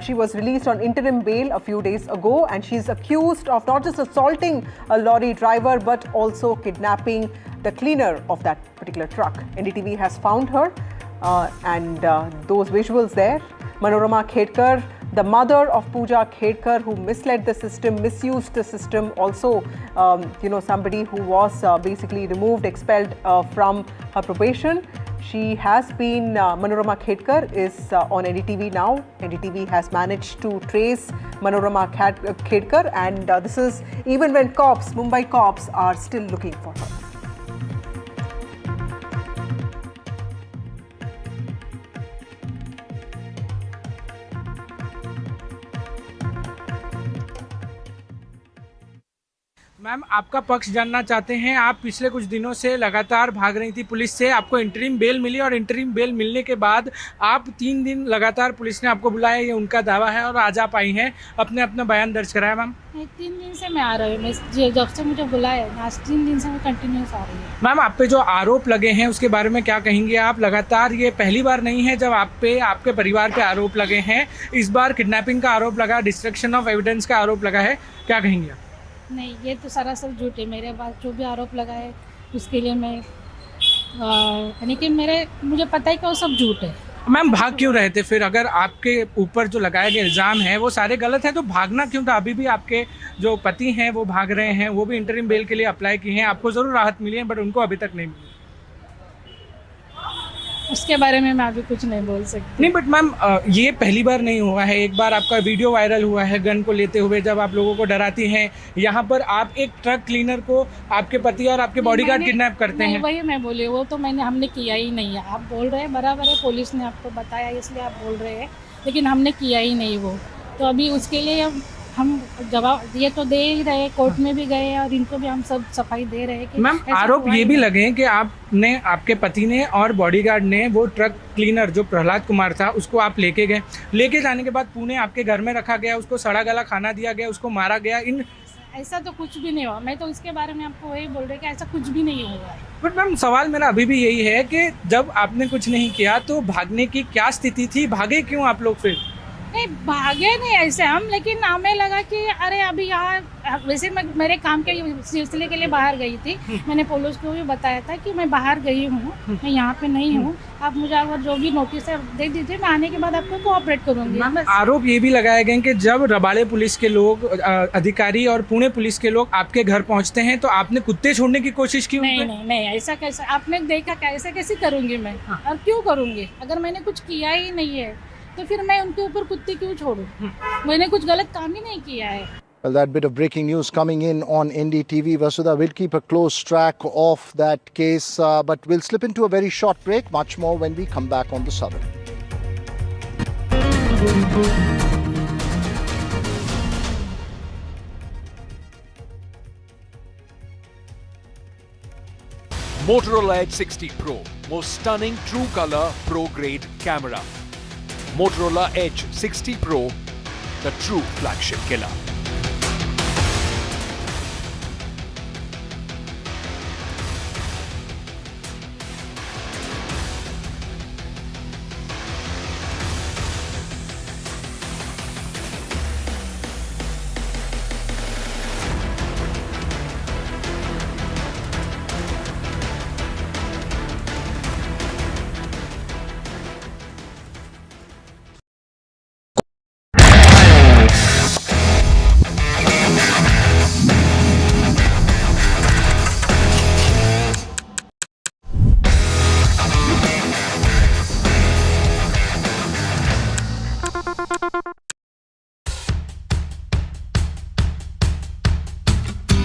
She was released on interim bail a few days ago, and she's accused of not just assaulting a lorry driver but also kidnapping the cleaner of that particular truck. NDTV has found her. And those visuals there, Manorama Khedkar, the mother of Pooja Khedkar, who misled the system, misused the system, also somebody who was basically removed, expelled from her probation. She has been, Manorama Khedkar is on NDTV now. NDTV has managed to trace Manorama Khedkar, and this is even when Mumbai cops are still looking for her. Ma'am, आपका पक्ष जानना चाहते हैं। आप पिछले कुछ दिनों से लगातार भाग रही थी पुलिस से, आपको इंटरिम बेल मिली और इंटरिम बेल मिलने के बाद आप 3 दिन लगातार पुलिस ने आपको बुलाया, ये उनका दावा है, और आज आप आई हैं, अपना बयान दर्ज कराया। मैम 3 दिन से मैं आ रही हूँ, जब से मुझे बुलाया आज 3 दिन से मैं कंटिन्यूस आ रही हूँ। मैम, आप पे जो आरोप लगे हैं उसके बारे में क्या कहेंगे आप? लगातार ये पहली बार नहीं है जब आप पे, आपके परिवार पे आरोप लगे हैं। इस बार किडनैपिंग का आरोप लगा, डिस्ट्रक्शन ऑफ एविडेंस का आरोप लगा है, क्या कहेंगे आप? नहीं, ये तो सरासर झूठ है। मेरे पास जो भी आरोप लगा है उसके लिए मैं यानी कि मुझे पता है कि वो सब झूठ है। मैम, भाग क्यों रहे थे फिर? अगर आपके ऊपर जो लगाए गए इल्ज़ाम हैं वो सारे गलत हैं तो भागना क्यों था? अभी भी आपके जो पति हैं वो भाग रहे हैं, वो भी इंटरिम बेल के लिए अप्लाई किए हैं, आपको ज़रूर राहत मिली है बट उनको अभी तक नहीं मिली। उसके बारे में मैं अभी कुछ नहीं बोल सकती। नहीं, बट मैम ये पहली बार नहीं हुआ है। एक बार आपका वीडियो वायरल हुआ है गन को लेते हुए, जब आप लोगों को डराती हैं। यहाँ पर आप एक ट्रक क्लीनर को आपके पति और आपके बॉडीगार्ड किडनैप करते हैं। वही मैं बोली, वो तो हमने किया ही नहीं है। आप बोल रहे हैं बराबर है, पुलिस ने आपको बताया इसलिए आप बोल रहे हैं, लेकिन हमने किया ही नहीं वो। तो अभी उसके लिए हम जवाब ये तो दे ही रहे, कोर्ट में भी गए और इनको भी हम सब सफाई दे रहे हैं कि मैम आरोप ये भी लगे हैं कि आपने, आपके पति ने और बॉडीगार्ड ने वो ट्रक क्लीनर जो प्रहलाद कुमार था उसको आप लेके गए, लेके जाने के बाद पुणे आपके घर में रखा गया, उसको सड़ा गला खाना दिया गया, उसको मारा गया। ऐसा तो कुछ भी नहीं हुआ। मैं तो इसके बारे में आपको वही बोल रही कि ऐसा कुछ भी नहीं हुआ है। बट मैम सवाल मेरा अभी भी यही है कि जब आपने कुछ नहीं किया तो भागने की क्या स्थिति थी? भागे क्यों आप लोग फिर? नहीं, भागे नहीं ऐसे हम, लेकिन हमें लगा कि अरे अभी यहाँ वैसे मैं मेरे काम के सिलसिले के लिए बाहर गई थी। मैंने पुलिस को भी बताया था कि मैं बाहर गई हूँ, मैं यहाँ पे नहीं हूँ, आप मुझे अगर जो भी नोटिस है दे दीजिए, मैं आने के बाद आपको कोऑपरेट करूँगी। आरोप ये भी लगाए गए कि जब रबाड़े पुलिस के लोग, अधिकारी और पुणे पुलिस के लोग आपके घर पहुँचते हैं तो आपने कुत्ते छोड़ने की कोशिश की? नहीं, ऐसा कैसे? आपने देखा कैसे करूँगी मैं, और क्यों करूँगी? अगर मैंने कुछ किया ही नहीं है तो फिर मैं उनके ऊपर कुत्ते क्यों छोड़ूं? मैंने कुछ गलत काम ही नहीं किया है। Well, that bit of breaking news coming in on NDTV. Vasudha will keep a close track of that case, but we'll slip into a very short break. Much more when we come back on the Southern. Motorola Edge 60 Pro, most stunning true color pro grade camera. Motorola Edge 60 Pro, the true flagship killer.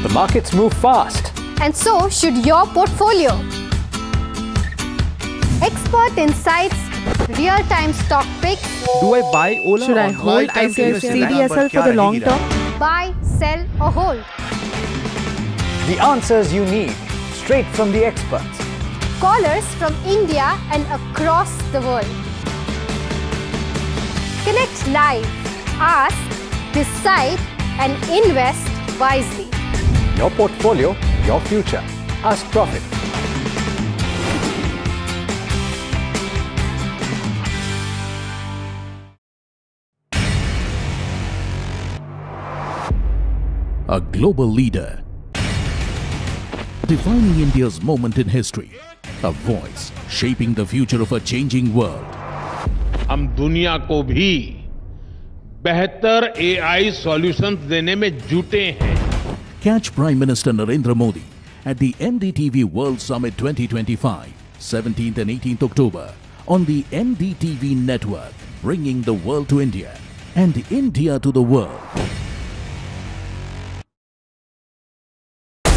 The markets move fast. And so should your portfolio. Expert insights, real-time stock picks. Do I buy Ola? Should I on hold high time ICICI CDSL for the long term? Buy, sell or hold. The answers you need, straight from the experts. Callers from India and across the world. Connect live, ask, decide and invest wisely. Your portfolio, your future. Ask Profit. A global leader, defining India's moment in history, a voice shaping the future of a changing world. हम दुनिया को भी बेहतर AI solutions देने में जुटे हैं। Catch Prime Minister Narendra Modi at the NDTV World Summit 2025, 17th and 18th October on the NDTV network, bringing the world to India and India to the world.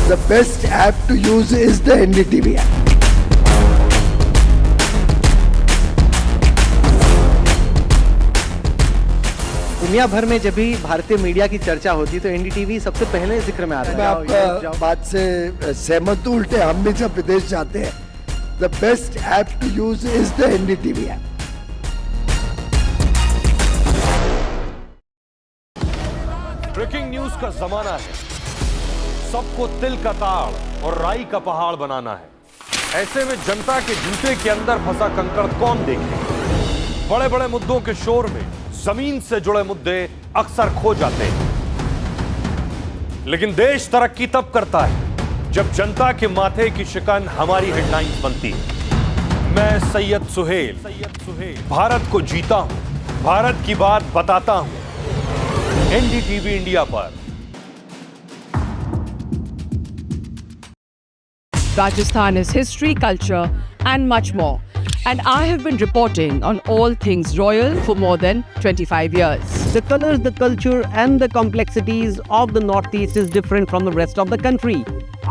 The best app to use is the NDTV app. दुनिया भर में जब भी भारतीय media की चर्चा होती तो एनडीटीवी सबसे पहले जिक्र में आता है। मैं आपका बात से सहमत हूं, उल्टे हम भी जब विदेश जाते हैं, the best app to use is the NDTV app. Breaking news का जमाना है, सबको तिल का ताड़ और राई का पहाड़ बनाना है। ऐसे में जनता के जूते के अंदर फंसा कंकड़ कौन देखे? बड़े बड़े मुद्दों के शोर में जमीन से जुड़े मुद्दे अक्सर खो जाते हैं, लेकिन देश तरक्की तब करता है जब जनता के माथे की शिकन हमारी हेडलाइंस बनती है। मैं सैयद सुहेल भारत को जीता हूं, भारत की बात बताता हूं, एनडीटीवी इंडिया पर। Rajasthan is history, culture, and much more. And I have been reporting on all things royal for more than 25 years. The colors, the culture, and the complexities of the Northeast is different from the rest of the country.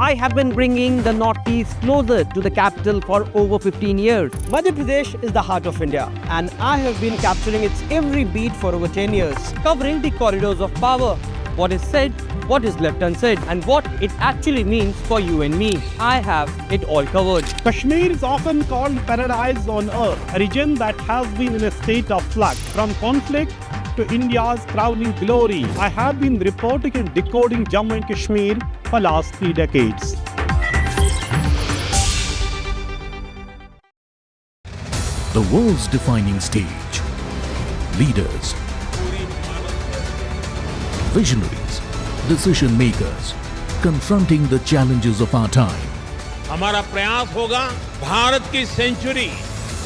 I have been bringing the Northeast closer to the capital for over 15 years. Madhya Pradesh is the heart of India, and I have been capturing its every beat for over 10 years, covering the corridors of power, what is said, what is left unsaid, and what it actually means for you and me. I have it all covered. Kashmir is often called paradise on earth, a region that has been in a state of flux from conflict to India's crowning glory. I have been reporting and decoding Jammu and Kashmir for last 3 decades. The world's defining stage. Leaders, visionaries, decision makers, confronting the challenges of our time. हमारा प्रयास होगा भारत की century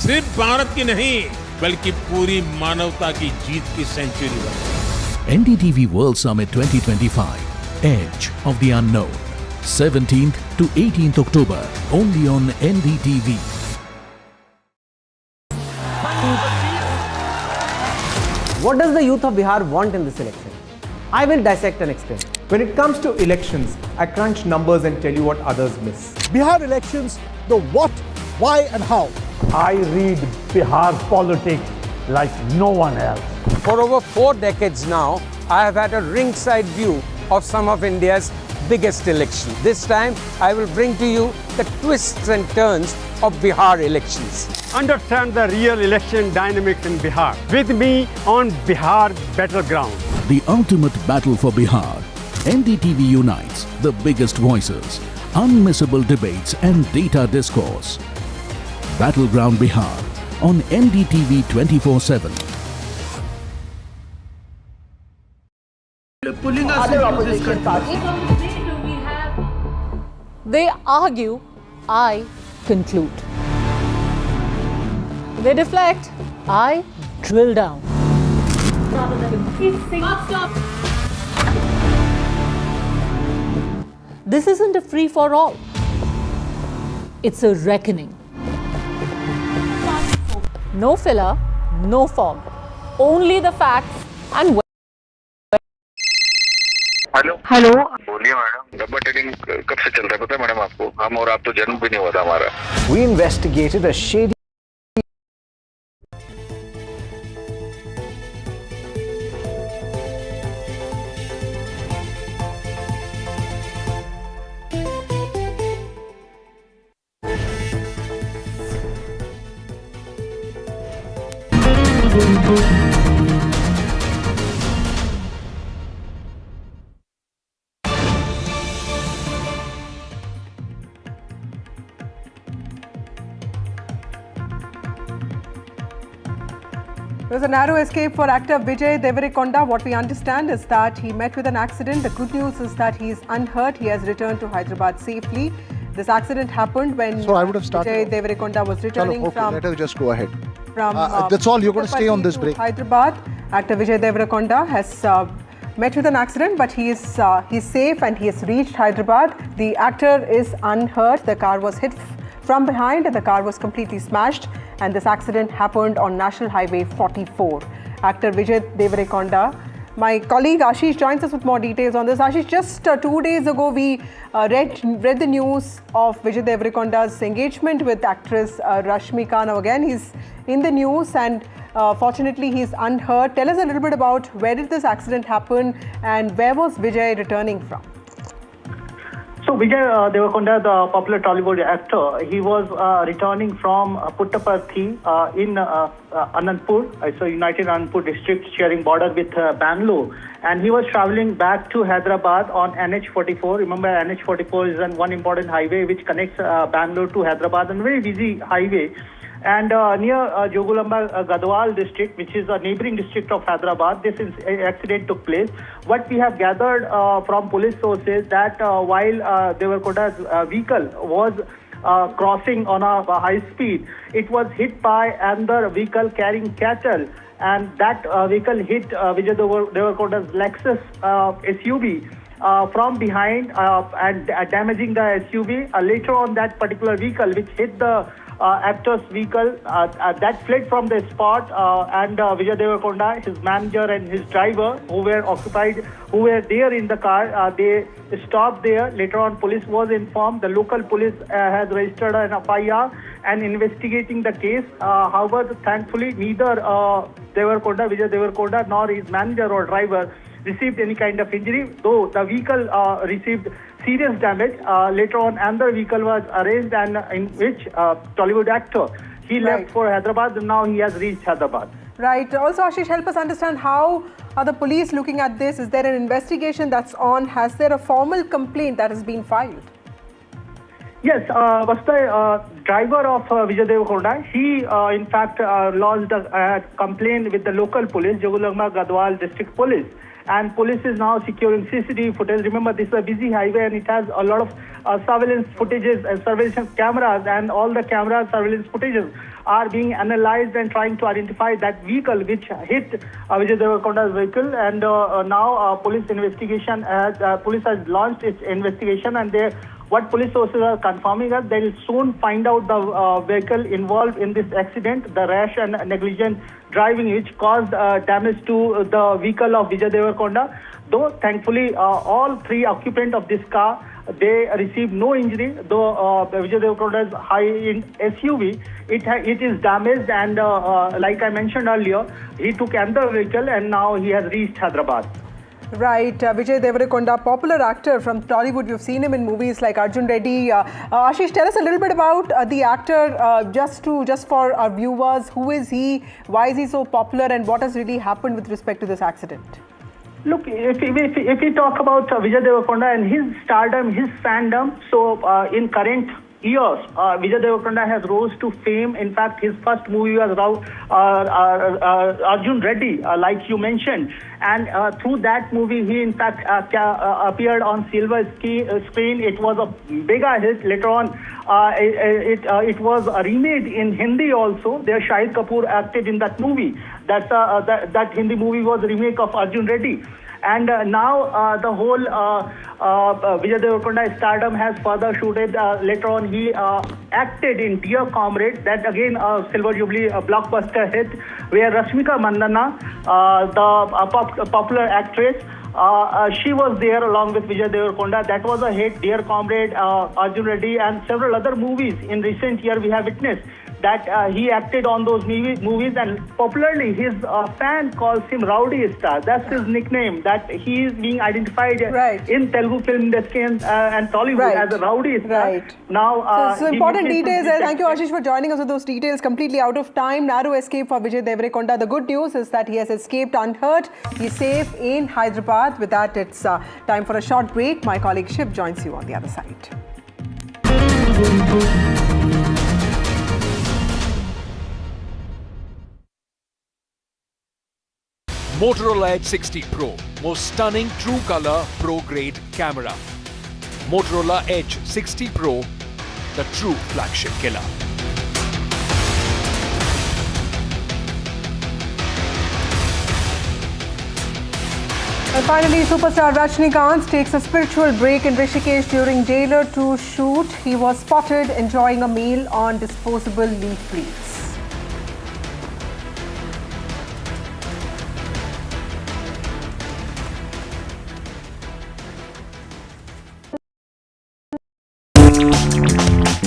सिर्फ भारत की नहीं बल्कि पूरी मानवता की जीत की सेंचुरी बने। NDTV World Summit 2025, Edge of the Unknown, 17th to 18th October, only on NDTV. What does the youth of Bihar want in this election? I will dissect and explain. When it comes to elections, I crunch numbers and tell you what others miss. Bihar elections, the what, why and how. I read Bihar politics like no one else. For over 4 decades now, I have had a ringside view of some of India's biggest elections. This time, I will bring to you the twists and turns of Bihar elections. Understand the real election dynamics in Bihar. With me on Bihar Battleground. The ultimate battle for Bihar. NDTV unites the biggest voices, unmissable debates and data discourse. Battleground Bihar on NDTV 24/7. Pulling us into this country. They argue, I conclude. They deflect, I drill down. This isn't a free-for-all. It's a reckoning. No filler, no fog. Only the facts and hello बोलिए madam, rubber trading कब से चल रहा है पता है madam आपको? हम और आप तो जन्म भी नहीं हुआ था हमारा। We investigated a shady There was a narrow escape for actor Vijay Deverakonda. What we understand is that he met with an accident. The good news is that he is unhurt. He has returned to Hyderabad safely. This accident happened when Vijay Deverakonda was returning from... Let her just go ahead. From that's all. You're going to stay on this break. Hyderabad. Actor Vijay Deverakonda has met with an accident, but he's safe and he has reached Hyderabad. The actor is unhurt. The car was hit from behind and the car was completely smashed, and this accident happened on National Highway 44. Actor Vijay Deverakonda. My colleague Ashish joins us with more details on this. Ashish, just 2 days ago we read the news of Vijay Deverakonda's engagement with actress Rashmika. Now again he's in the news and fortunately he's unhurt. Tell us a little bit about where did this accident happen and where was Vijay returning from? So Vijay Deverakonda, the popular Tollywood actor, he was returning from Puttaparthi in Anandpur, so United Anandpur district sharing border with Bangalore, and he was travelling back to Hyderabad on NH44. Remember, NH44 is one important highway which connects Bangalore to Hyderabad, and a very busy highway. And near Jogulamba Gadwal district, which is a neighboring district of Hyderabad, this accident took place. What we have gathered from police sources that while Deverakonda's vehicle was crossing on a high speed, it was hit by another vehicle carrying cattle, and that vehicle hit Vijay Deverakonda's Lexus SUV from behind and damaging the SUV. Later on, that particular vehicle which hit the actor's vehicle that fled from the spot, and Vijay Deverakonda, his manager and his driver who were there in the car, they stopped there. Later on, police was informed. The local police has registered an FIR and investigating the case. However, thankfully, neither Vijay Deverakonda nor his manager or driver received any kind of injury, though the vehicle received serious damage. Later on, another vehicle was arranged, and in which Tollywood actor, he left for Hyderabad, and now he has reached Hyderabad. Right. Also, Ashish, help us understand how are the police looking at this? Is there an investigation that's on? Has there a formal complaint that has been filed? Yes, the driver of Vijay Deverakonda, he in fact lodged a complaint with the local police, Jogulamba Gadwal district police. And police is now securing CCTV footage. Remember, this is a busy highway and it has a lot of surveillance footages and surveillance cameras, and all the camera surveillance footages are being analyzed and trying to identify that vehicle which hit Vijay Deverakonda's vehicle. And now police has launched its investigation, and what police sources are confirming us, they will soon find out the vehicle involved in this accident, the rash and negligent driving which caused damage to the vehicle of Vijay Deverakonda. Though thankfully all three occupants of this car, they received no injury, though Vijay Deverakonda's high-end SUV, it is damaged, and like I mentioned earlier, he took another vehicle and now he has reached Hyderabad. Right, Vijay Deverakonda, popular actor from Tollywood. We've seen him in movies like Arjun Reddy. Ashish, tell us a little bit about the actor, just for our viewers. Who is he? Why is he so popular? And what has really happened with respect to this accident? Look, if we talk about Vijay Deverakonda and his stardom, his fandom, so in current years, Vijay Deverakonda has rose to fame. In fact, his first movie was Arjun Reddy, like you mentioned. And through that movie, he in fact appeared on silver screen. It was a mega hit. Later on, it was remade in Hindi also. There, Shahid Kapoor acted in that movie. That Hindi movie was a remake of Arjun Reddy. And now the whole Vijay Deverakonda stardom has further shooted. Later on, he acted in Dear Comrade, that again Silver Jubilee blockbuster hit, where Rashmika Mandana, the popular actress, she was there along with Vijay Deverakonda. That was a hit. Dear Comrade, Arjun Reddy, and several other movies in recent year we have witnessed. that he acted on those movies, and popularly his fan calls him Rowdy Star. That's his nickname, that he is being identified in Telugu film industry and Tollywood as a Rowdy Star. Right. Now, so important details. Thank you, Ashish, for joining us with those details. Completely out of time. Narrow escape for Vijay Deverakonda. The good news is that he has escaped unhurt. He's safe in Hyderabad. With that, it's time for a short break. My colleague Shiv joins you on the other side. Motorola Edge 60 Pro, most stunning true color pro grade camera. Motorola Edge 60 Pro, the true flagship killer. And finally, superstar Rajinikanth takes a spiritual break in Rishikesh during Jailer 2 shoot. He was spotted enjoying a meal on disposable leaf plates.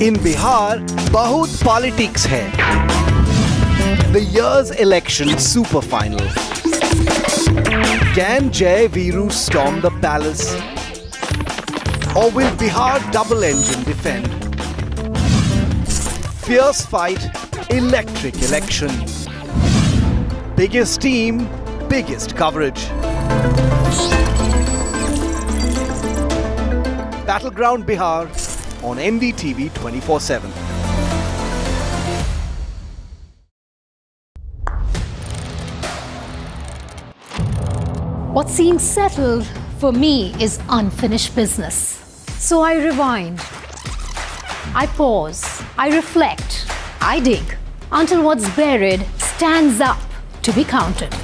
In Bihar, बहुत politics है. The year's election super final. Can Jai Viru storm the palace? Or will Bihar double engine defend? Fierce fight, electric election. Biggest team, biggest coverage. Battleground Bihar on NDTV 24/7. What seems settled for me is unfinished business. So I rewind. I pause. I reflect. I dig until what's buried stands up to be counted.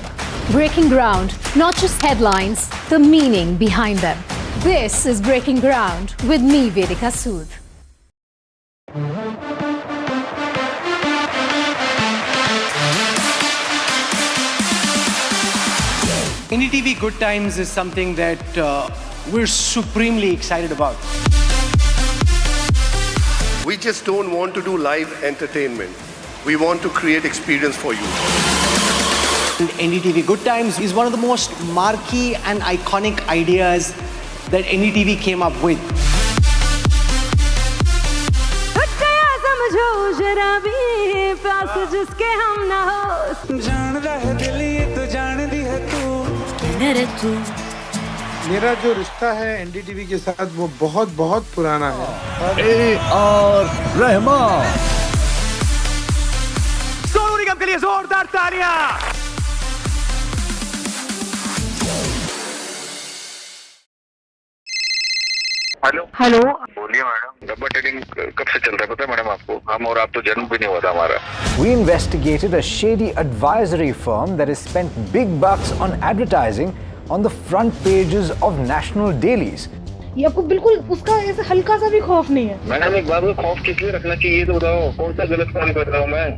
Breaking ground, not just headlines, the meaning behind them. This is Breaking Ground with me, Vedika Sood. NDTV Good Times is something that we're supremely excited about. We just don't want to do live entertainment. We want to create experience for you. And NDTV Good Times is one of the most marquee and iconic ideas that NDTV came up with. मेरा जो रिश्ता है NDTV के साथ वो बहुत बहुत पुराना है। रहमान। सोनू निगम के लिए जोरदार तालियां। हेलो बोलिए मैडम, डब्बा ट्रेडिंग कब से चल रहा है पता है मैडम आपको? हम और आप तो जन्म भी नहीं हुआ था हमारा। We investigated a shady advisory firm that has spent big bucks on advertising on the front pages of national dailies. ये आपको बिल्कुल उसका ऐसे हल्का सा भी खौफ नहीं है। मैडम एक बात को खौफ किस लिए रखना चाहिए तो बताओ, कौन सा गलत काम कर रहा हूँ मैं?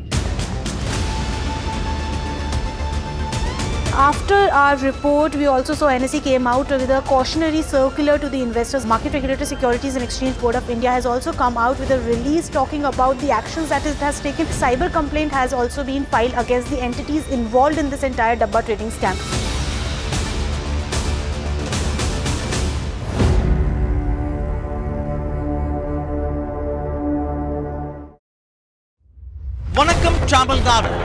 After our report, we also saw NSE came out with a cautionary circular to the investors. Market Regulator Securities and Exchange Board of India has also come out with a release talking about the actions that it has taken. Cyber complaint has also been filed against the entities involved in this entire dabba trading scam. Vanakkam Tamil Nadu.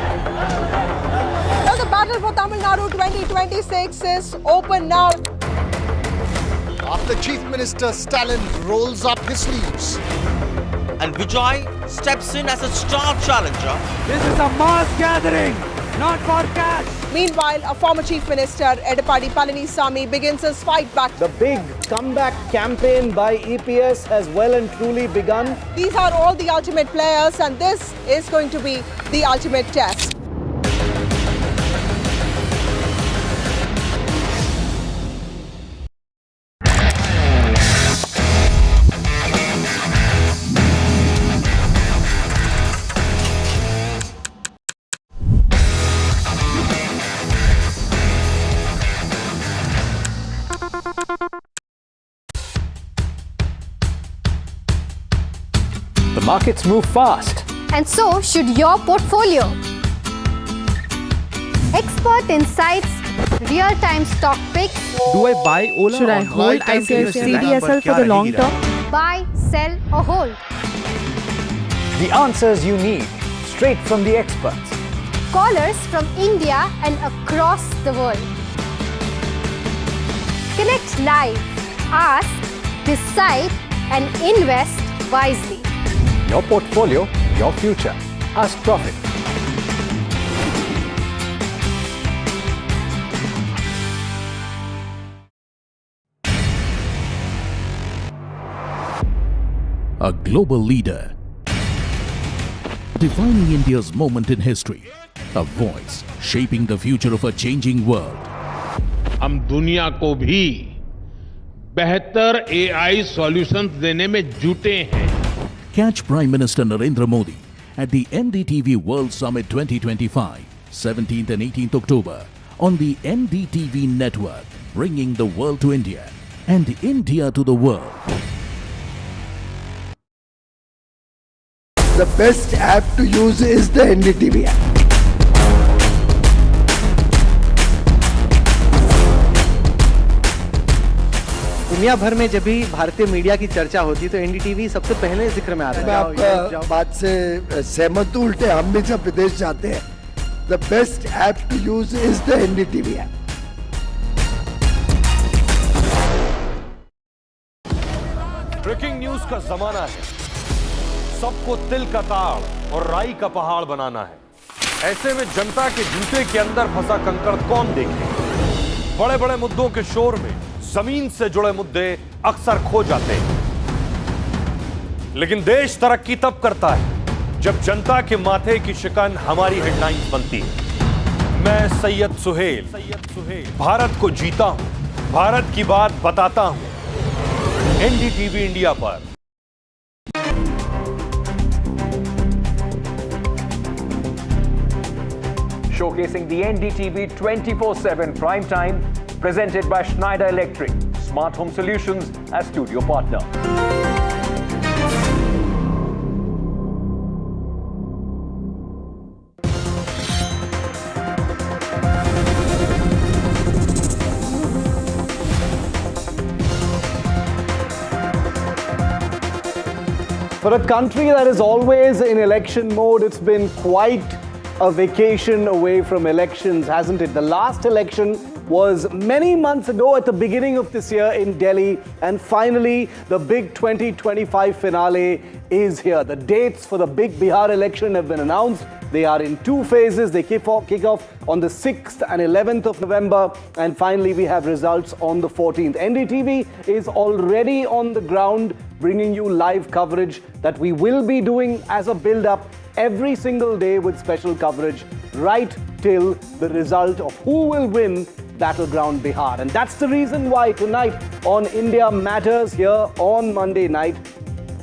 Well, the battle for Tamil Nadu 2026 is open now. After Chief Minister Stalin rolls up his sleeves. And Vijay steps in as a star challenger. This is a mass gathering, not for cash. Meanwhile, a former Chief Minister, Edapadi Palanisamy, begins his fight back. The big comeback campaign by EPS has well and truly begun. These are all the ultimate players, and this is going to be the ultimate test. The markets move fast And so should your portfolio. Expert insights, real-time stock picks. Do I buy Ola? Should I or hold buy time ICICI CDSL for the long term? Buy, sell or hold. The answers you need, straight from the experts. Callers from India and across the world. Connect live, ask, decide and invest wisely. Your portfolio, your future. Ask Profit. A global leader, defining India's moment in history, a voice shaping the future of a changing world. हम दुनिया को भी बेहतर AI solutions देने में जुटे हैं. Catch Prime Minister Narendra Modi at the NDTV World Summit 2025, 17th and 18th October on the NDTV network, bringing the world to India and India to the world. The best app to use is the NDTV app. दुनिया भर में जब भी भारतीय media की चर्चा होती तो एनडीटीवी सबसे पहले जिक्र में आता है. मैं आपका बात से सहमत हूं. उल्टे हम भी जब विदेश जाते हैं, the best app to use is the NDTV app. Breaking news का जमाना है. सबको तिल का ताड़ और राई का पहाड़ बनाना है. ऐसे में जनता के जूते के अंदर फंसा कंकड़ कौन देखे? बड़े बड़े मुद्दों के शोर में जमीन से जुड़े मुद्दे अक्सर खो जाते हैं. लेकिन देश तरक्की तब करता है जब जनता के माथे की शिकन हमारी हेडलाइंस बनती है. मैं सैयद सुहेल भारत को जीता हूं, भारत की बात बताता हूं. एनडीटीवी इंडिया पर. Showcasing the NDTV 24/7 Prime Time, presented by Schneider Electric, Smart Home Solutions as studio partner. For a country that is always in election mode, it's been quite a vacation away from elections, hasn't it? The last election was many months ago at the beginning of this year in Delhi, and finally the big 2025 finale is here. The dates for the big Bihar election have been announced. They are in two phases. They kick off on the 6th and 11th of November, and finally we have results on the 14th. NDTV is already on the ground bringing you live coverage that we will be doing as a build-up every single day with special coverage right till the result of who will win Battleground Bihar. And that's the reason why tonight on India Matters here on Monday night,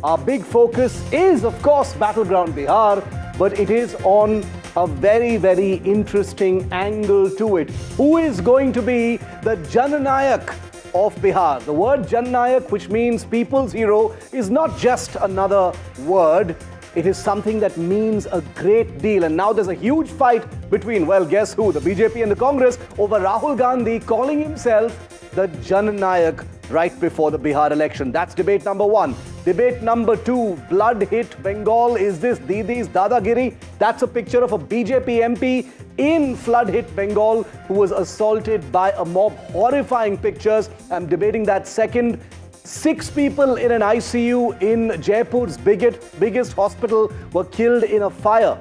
our big focus is, of course, Battleground Bihar, but it is on a very, very interesting angle to it. Who is going to be the Jananayak of Bihar? The word Jananayak, which means people's hero, is not just another word. It is something that means a great deal. And now there's a huge fight between, well, guess who? The BJP and the Congress over Rahul Gandhi calling himself the Jananayak right before the Bihar election. That's debate number one. Debate number two, blood hit Bengal. Is this Didi's Dadagiri? That's a picture of a BJP MP in flood hit Bengal who was assaulted by a mob. Horrifying pictures. I'm debating that second. 6 people in an ICU in Jaipur's biggest hospital were killed in a fire.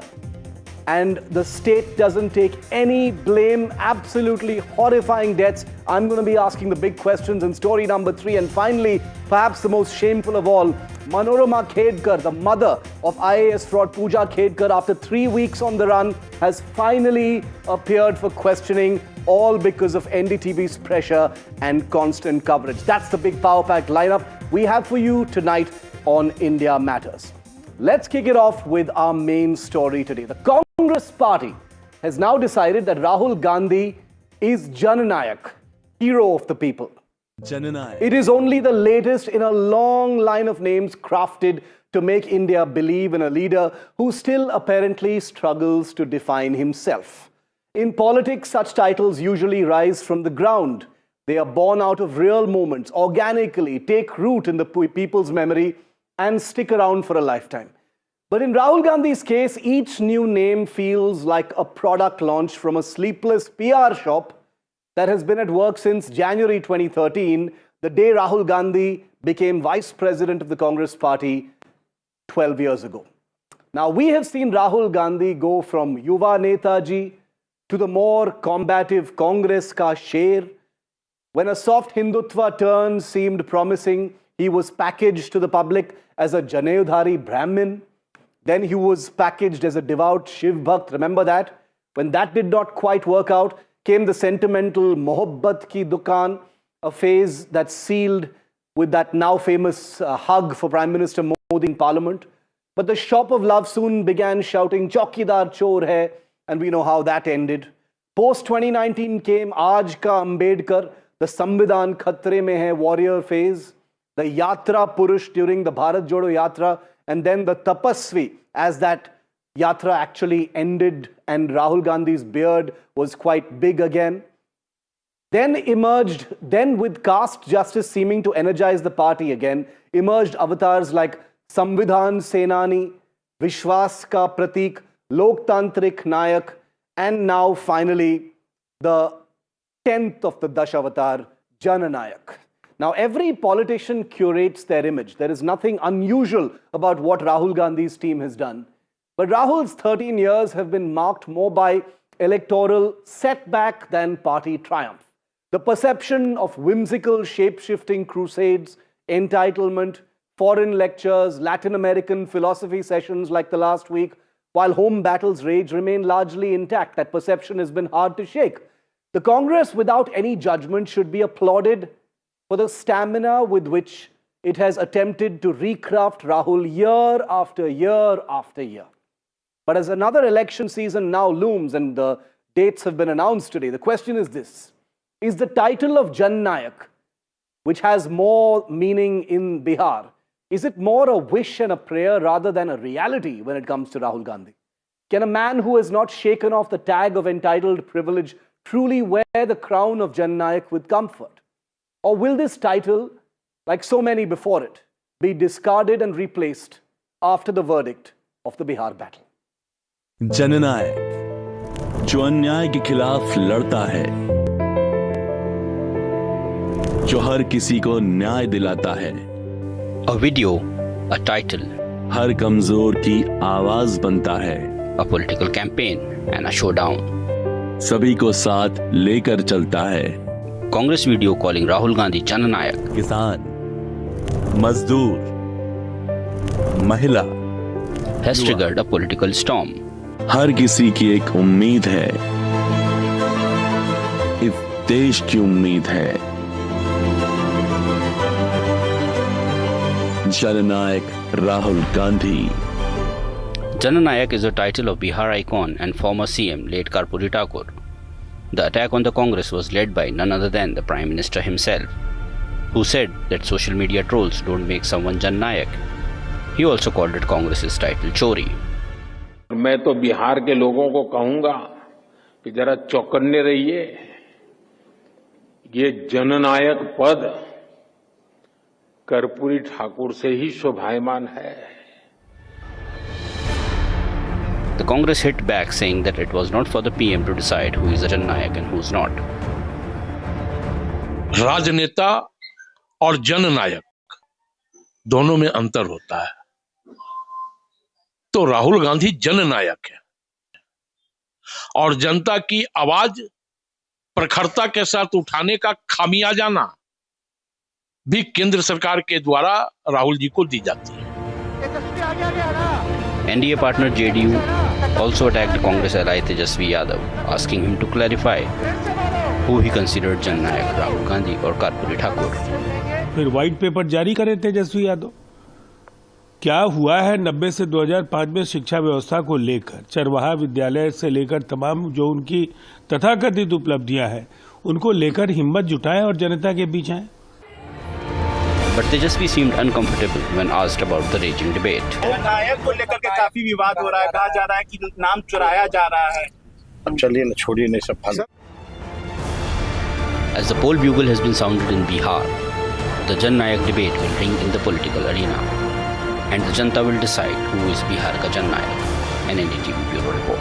And the state doesn't take any blame. Absolutely horrifying deaths. I'm going to be asking the big questions in story number 3. And finally, perhaps the most shameful of all, Manorama Khedkar, the mother of IAS fraud Pooja Khedkar, after 3 weeks on the run, has finally appeared for questioning, all because of NDTV's pressure and constant coverage. That's the big Power Pack lineup we have for you tonight on India Matters. Let's kick it off with our main story today. The Congress party has now decided that Rahul Gandhi is Jananayak, hero of the people. Jananayak. It is only the latest in a long line of names crafted to make India believe in a leader who still apparently struggles to define himself. In politics, such titles usually rise from the ground. They are born out of real moments, organically take root in the people's memory and stick around for a lifetime. But in Rahul Gandhi's case, each new name feels like a product launch from a sleepless PR shop that has been at work since January 2013, the day Rahul Gandhi became Vice President of the Congress Party 12 years ago. Now, we have seen Rahul Gandhi go from Yuva Netaji to the more combative Congress ka Sher. When a soft Hindutva turn seemed promising, he was packaged to the public as a Janeudhari Brahmin. Then he was packaged as a devout Shiv Bhakt. Remember that? When that did not quite work out, came the sentimental Mohabbat ki Dukaan, a phase that sealed with that now famous hug for Prime Minister Modi in Parliament. But the shop of love soon began shouting, Chaukidar Chor hai, and we know how that ended. Post-2019 came Aaj Ka Ambedkar, the Samvidhan Khatre Mein Hai warrior phase, the Yatra Purush during the Bharat Jodo Yatra, and then the Tapasvi as that Yatra actually ended and Rahul Gandhi's beard was quite big again. Then with caste justice seeming to energize the party again, emerged avatars like Samvidhan Senani, Vishwas Ka Pratik, Loktantrik Nayak, and now finally the 10th of the Dashavatar, Jananayak. Now, every politician curates their image. There is nothing unusual about what Rahul Gandhi's team has done. But Rahul's 13 years have been marked more by electoral setback than party triumph. The perception of whimsical shape-shifting crusades, entitlement, foreign lectures, Latin American philosophy sessions like the last week, while home battles rage, remain largely intact. That perception has been hard to shake. The Congress, without any judgment, should be applauded for the stamina with which it has attempted to recraft Rahul year after year after year. But as another election season now looms and the dates have been announced today, the question is this: is the title of Jan Nayak, which has more meaning in Bihar, is it more a wish and a prayer rather than a reality when it comes to Rahul Gandhi? Can a man who has not shaken off the tag of entitled privilege truly wear the crown of Jan Nayak with comfort? Or will this title, like so many before it, be discarded and replaced after the verdict of the Bihar battle? जननायक जो अन्याय के खिलाफ लड़ता है, जो हर किसी को न्याय दिलाता है. A video, a title, हर कमजोर की आवाज बनता है. A political campaign and a showdown. सभी को साथ लेकर चलता है. Congress video calling Rahul Gandhi Jananayak. किसान, मजदूर, महिला has triggered a political storm. हर किसी की एक उम्मीद है. इस देश की उम्मीद है. जननायक Rahul Gandhi. Jananayak is a title of Bihar icon and former CM late Karpuri Thakur. The attack on the Congress was led by none other than the Prime Minister himself, who said that social media trolls don't make someone Jananayak. He also called it Congress's title chori. मैं तो बिहार के लोगों को कहूंगा कि जरा चौकन्ने रहिए. ये जननायक पद कर्पूरी ठाकुर से ही शोभायमान है. The Congress hit back saying that it was not for the PM to decide who is a Jananayak and who's not. राजनेता और जननायक दोनों में अंतर होता है. तो राहुल गांधी जननायक है और जनता की आवाज प्रखरता के साथ उठाने का खामियाजाना भी केंद्र सरकार के द्वारा राहुल जी को दी जाती है. NDA partner JDU also attacked Congress ally Tejasvi Yadav, asking him to clarify who he considered Jananayak, Rahul Gandhi or Karpuri Thakur. फिर व्हाइट पेपर जारी करे तेजस्वी यादव. क्या हुआ है 90 से 2005 में शिक्षा व्यवस्था को लेकर, चरवाहा विद्यालय से लेकर तमाम जो उनकी तथाकथित उपलब्धियां हैं, उनको लेकर हिम्मत जुटाएं और जनता के बीच आए. but Tejasvi seemed uncomfortable when asked about the raging debate. जननायक को लेकर के काफी विवाद हो रहा है, कहा जा रहा है कि नाम चुराया जा रहा है। अब चलिए ना, छोड़िए नहीं सब फालतू। As the poll bugle has been sounded in Bihar, the Jan Nayak debate will ring in the political arena, and the Janta will decide who is Bihar ka Jan Nayak. An NDTV Bureau report.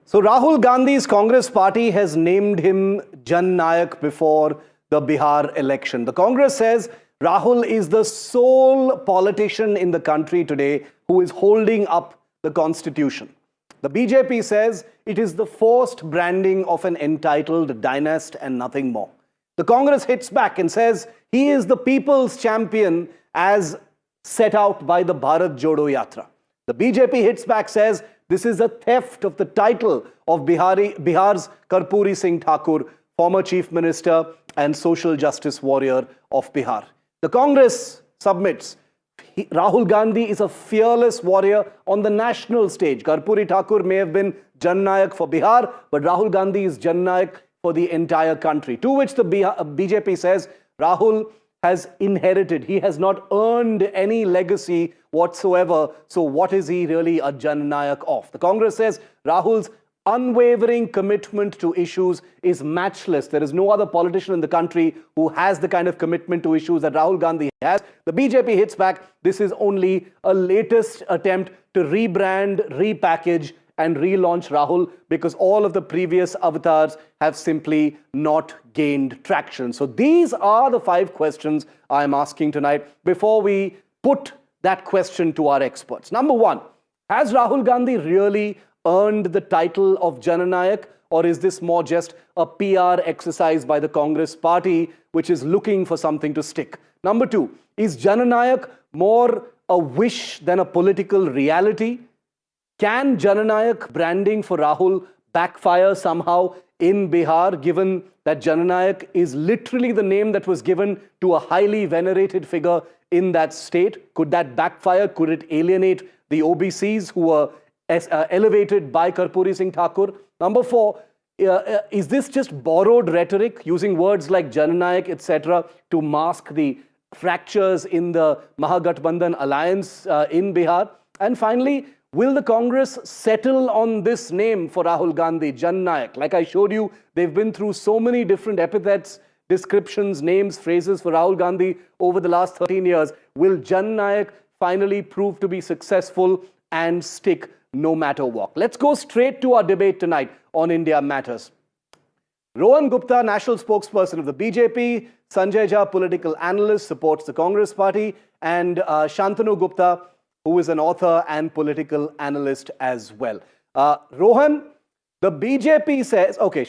So Rahul Gandhi's Congress party has named him Jan Nayak before the Bihar election. The Congress says Rahul is the sole politician in the country today who is holding up the constitution. The BJP says it is the forced branding of an entitled dynast and nothing more. The Congress hits back and says he is the people's champion as set out by the Bharat Jodo Yatra. The BJP hits back, says this is a theft of the title of Bihar's Karpuri Singh Thakur, former Chief Minister and social justice warrior of Bihar. The Congress submits Rahul Gandhi is a fearless warrior on the national stage. Karpuri Thakur may have been Jan Nayak for Bihar, but Rahul Gandhi is Jan Nayak for the entire country. To which the BJP says Rahul has inherited. He has not earned any legacy whatsoever. So what is he really a Jan Nayak of? The Congress says Rahul's unwavering commitment to issues is matchless. There is no other politician in the country who has the kind of commitment to issues that Rahul Gandhi has. The BJP hits back. This is only a latest attempt to rebrand, repackage and relaunch Rahul because all of the previous avatars have simply not gained traction. So these are the 5 questions I'm asking tonight before we put that question to our experts. Number 1, has Rahul Gandhi really earned the title of Jananayak, or is this more just a PR exercise by the Congress party which is looking for something to stick? Number 2, is Jananayak more a wish than a political reality? Can Jananayak branding for Rahul backfire somehow in Bihar, given that Jananayak is literally the name that was given to a highly venerated figure in that state? Could that backfire? Could it alienate the OBCs who were elevated by Karpuri Singh Thakur? Number 4, is this just borrowed rhetoric, using words like Jananayak, etc., to mask the fractures in the Mahagathbandhan alliance in Bihar? And finally, will the Congress settle on this name for Rahul Gandhi, Jan Nayak? Like I showed you, they've been through so many different epithets, descriptions, names, phrases for Rahul Gandhi over the last 13 years. Will Jan Nayak finally prove to be successful and stick no matter what? Let's go straight to our debate tonight on India Matters. Rohan Gupta, national spokesperson of the BJP, Sanjay Jha, political analyst, supports the Congress party, and Shantanu Gupta, who is an author and political analyst as well. Rohan, the BJP says, okay,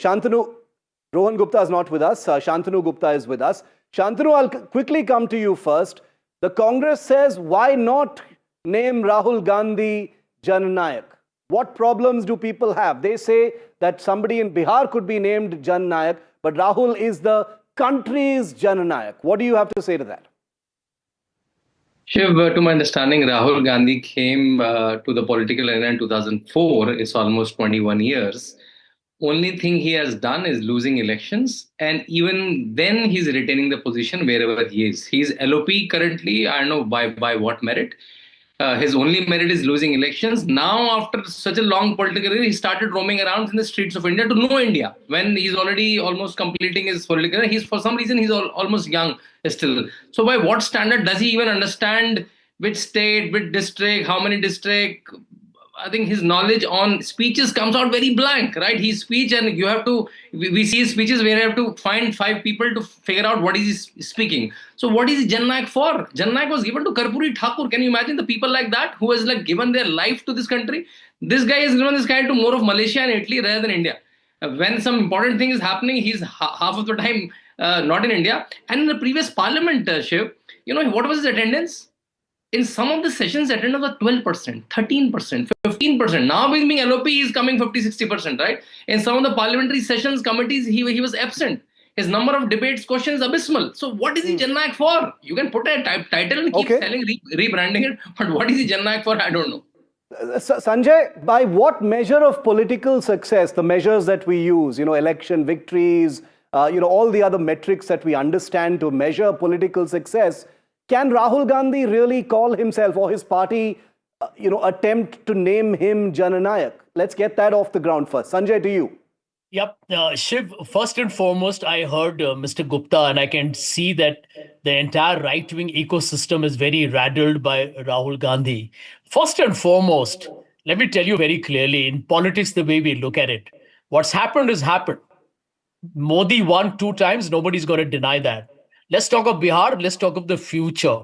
Rohan Gupta is not with us. Shantanu Gupta is with us. Shantanu, I'll quickly come to you first. The Congress says, why not name Rahul Gandhi Jan Nayak? What problems do people have? They say that somebody in Bihar could be named Jan Nayak, but Rahul is the country's Jan Nayak. What do you have to say to that? Shiv, to my understanding, Rahul Gandhi came to the political arena in 2004. It's almost 21 years. Only thing he has done is losing elections, and even then he's retaining the position wherever he is. He's LOP currently, I don't know by what merit. His only merit is losing elections. Now, after such a long political career, he started roaming around in the streets of India to know India. When he's already almost completing his political career, for some reason, he's almost young still. So by what standard does he even understand which state, which district, how many districts? I think his knowledge on speeches comes out very blank, right? His speech, and you have to, we see his speeches where you have to find 5 people to figure out what is he speaking. So what is Jan Nayak for? Jan Nayak was given to Karpuri Thakur. Can you imagine the people like that who has like given their life to this country? This guy has given this guy to more of Malaysia and Italy rather than India. When some important thing is happening, he's half of the time not in India. And in the previous parliament, Shiv, you know, what was his attendance? In some of the sessions, attendance was 12%, 13%, 15%. Now being LOP, he's coming 50-60%, right? In some of the parliamentary sessions, committees, he was absent. His number of debates, questions, abysmal. So what is he Jan Nayak for? You can put a title and keep selling, rebranding it. But what is he Jan Nayak for? I don't know. Sanjay, by what measure of political success, the measures that we use, you know, election victories, all the other metrics that we understand to measure political success. Can Rahul Gandhi really call himself or his party, attempt to name him Jananayak? Let's get that off the ground first. Sanjay, to you. Yep. Shiv, first and foremost, I heard Mr. Gupta, and I can see that the entire right-wing ecosystem is very rattled by Rahul Gandhi. First and foremost, let me tell you very clearly, in politics, the way we look at it, what's happened has happened. Modi won 2 times. Nobody's going to deny that. Let's talk of Bihar. Let's talk of the future.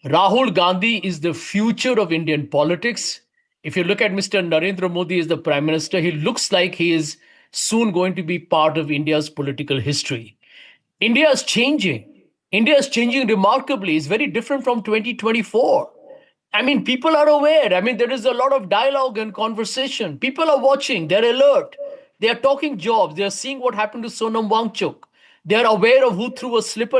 Rahul Gandhi is the future of Indian politics. If you look at Mr. Narendra Modi as the Prime Minister, he looks like he is soon going to be part of India's political history. India is changing. India is changing remarkably. It's very different from 2024. I mean, people are aware. I mean, there is a lot of dialogue and conversation. People are watching. They're alert. They are talking jobs. They are seeing what happened to Sonam Wangchuk. They are aware of who threw a slipper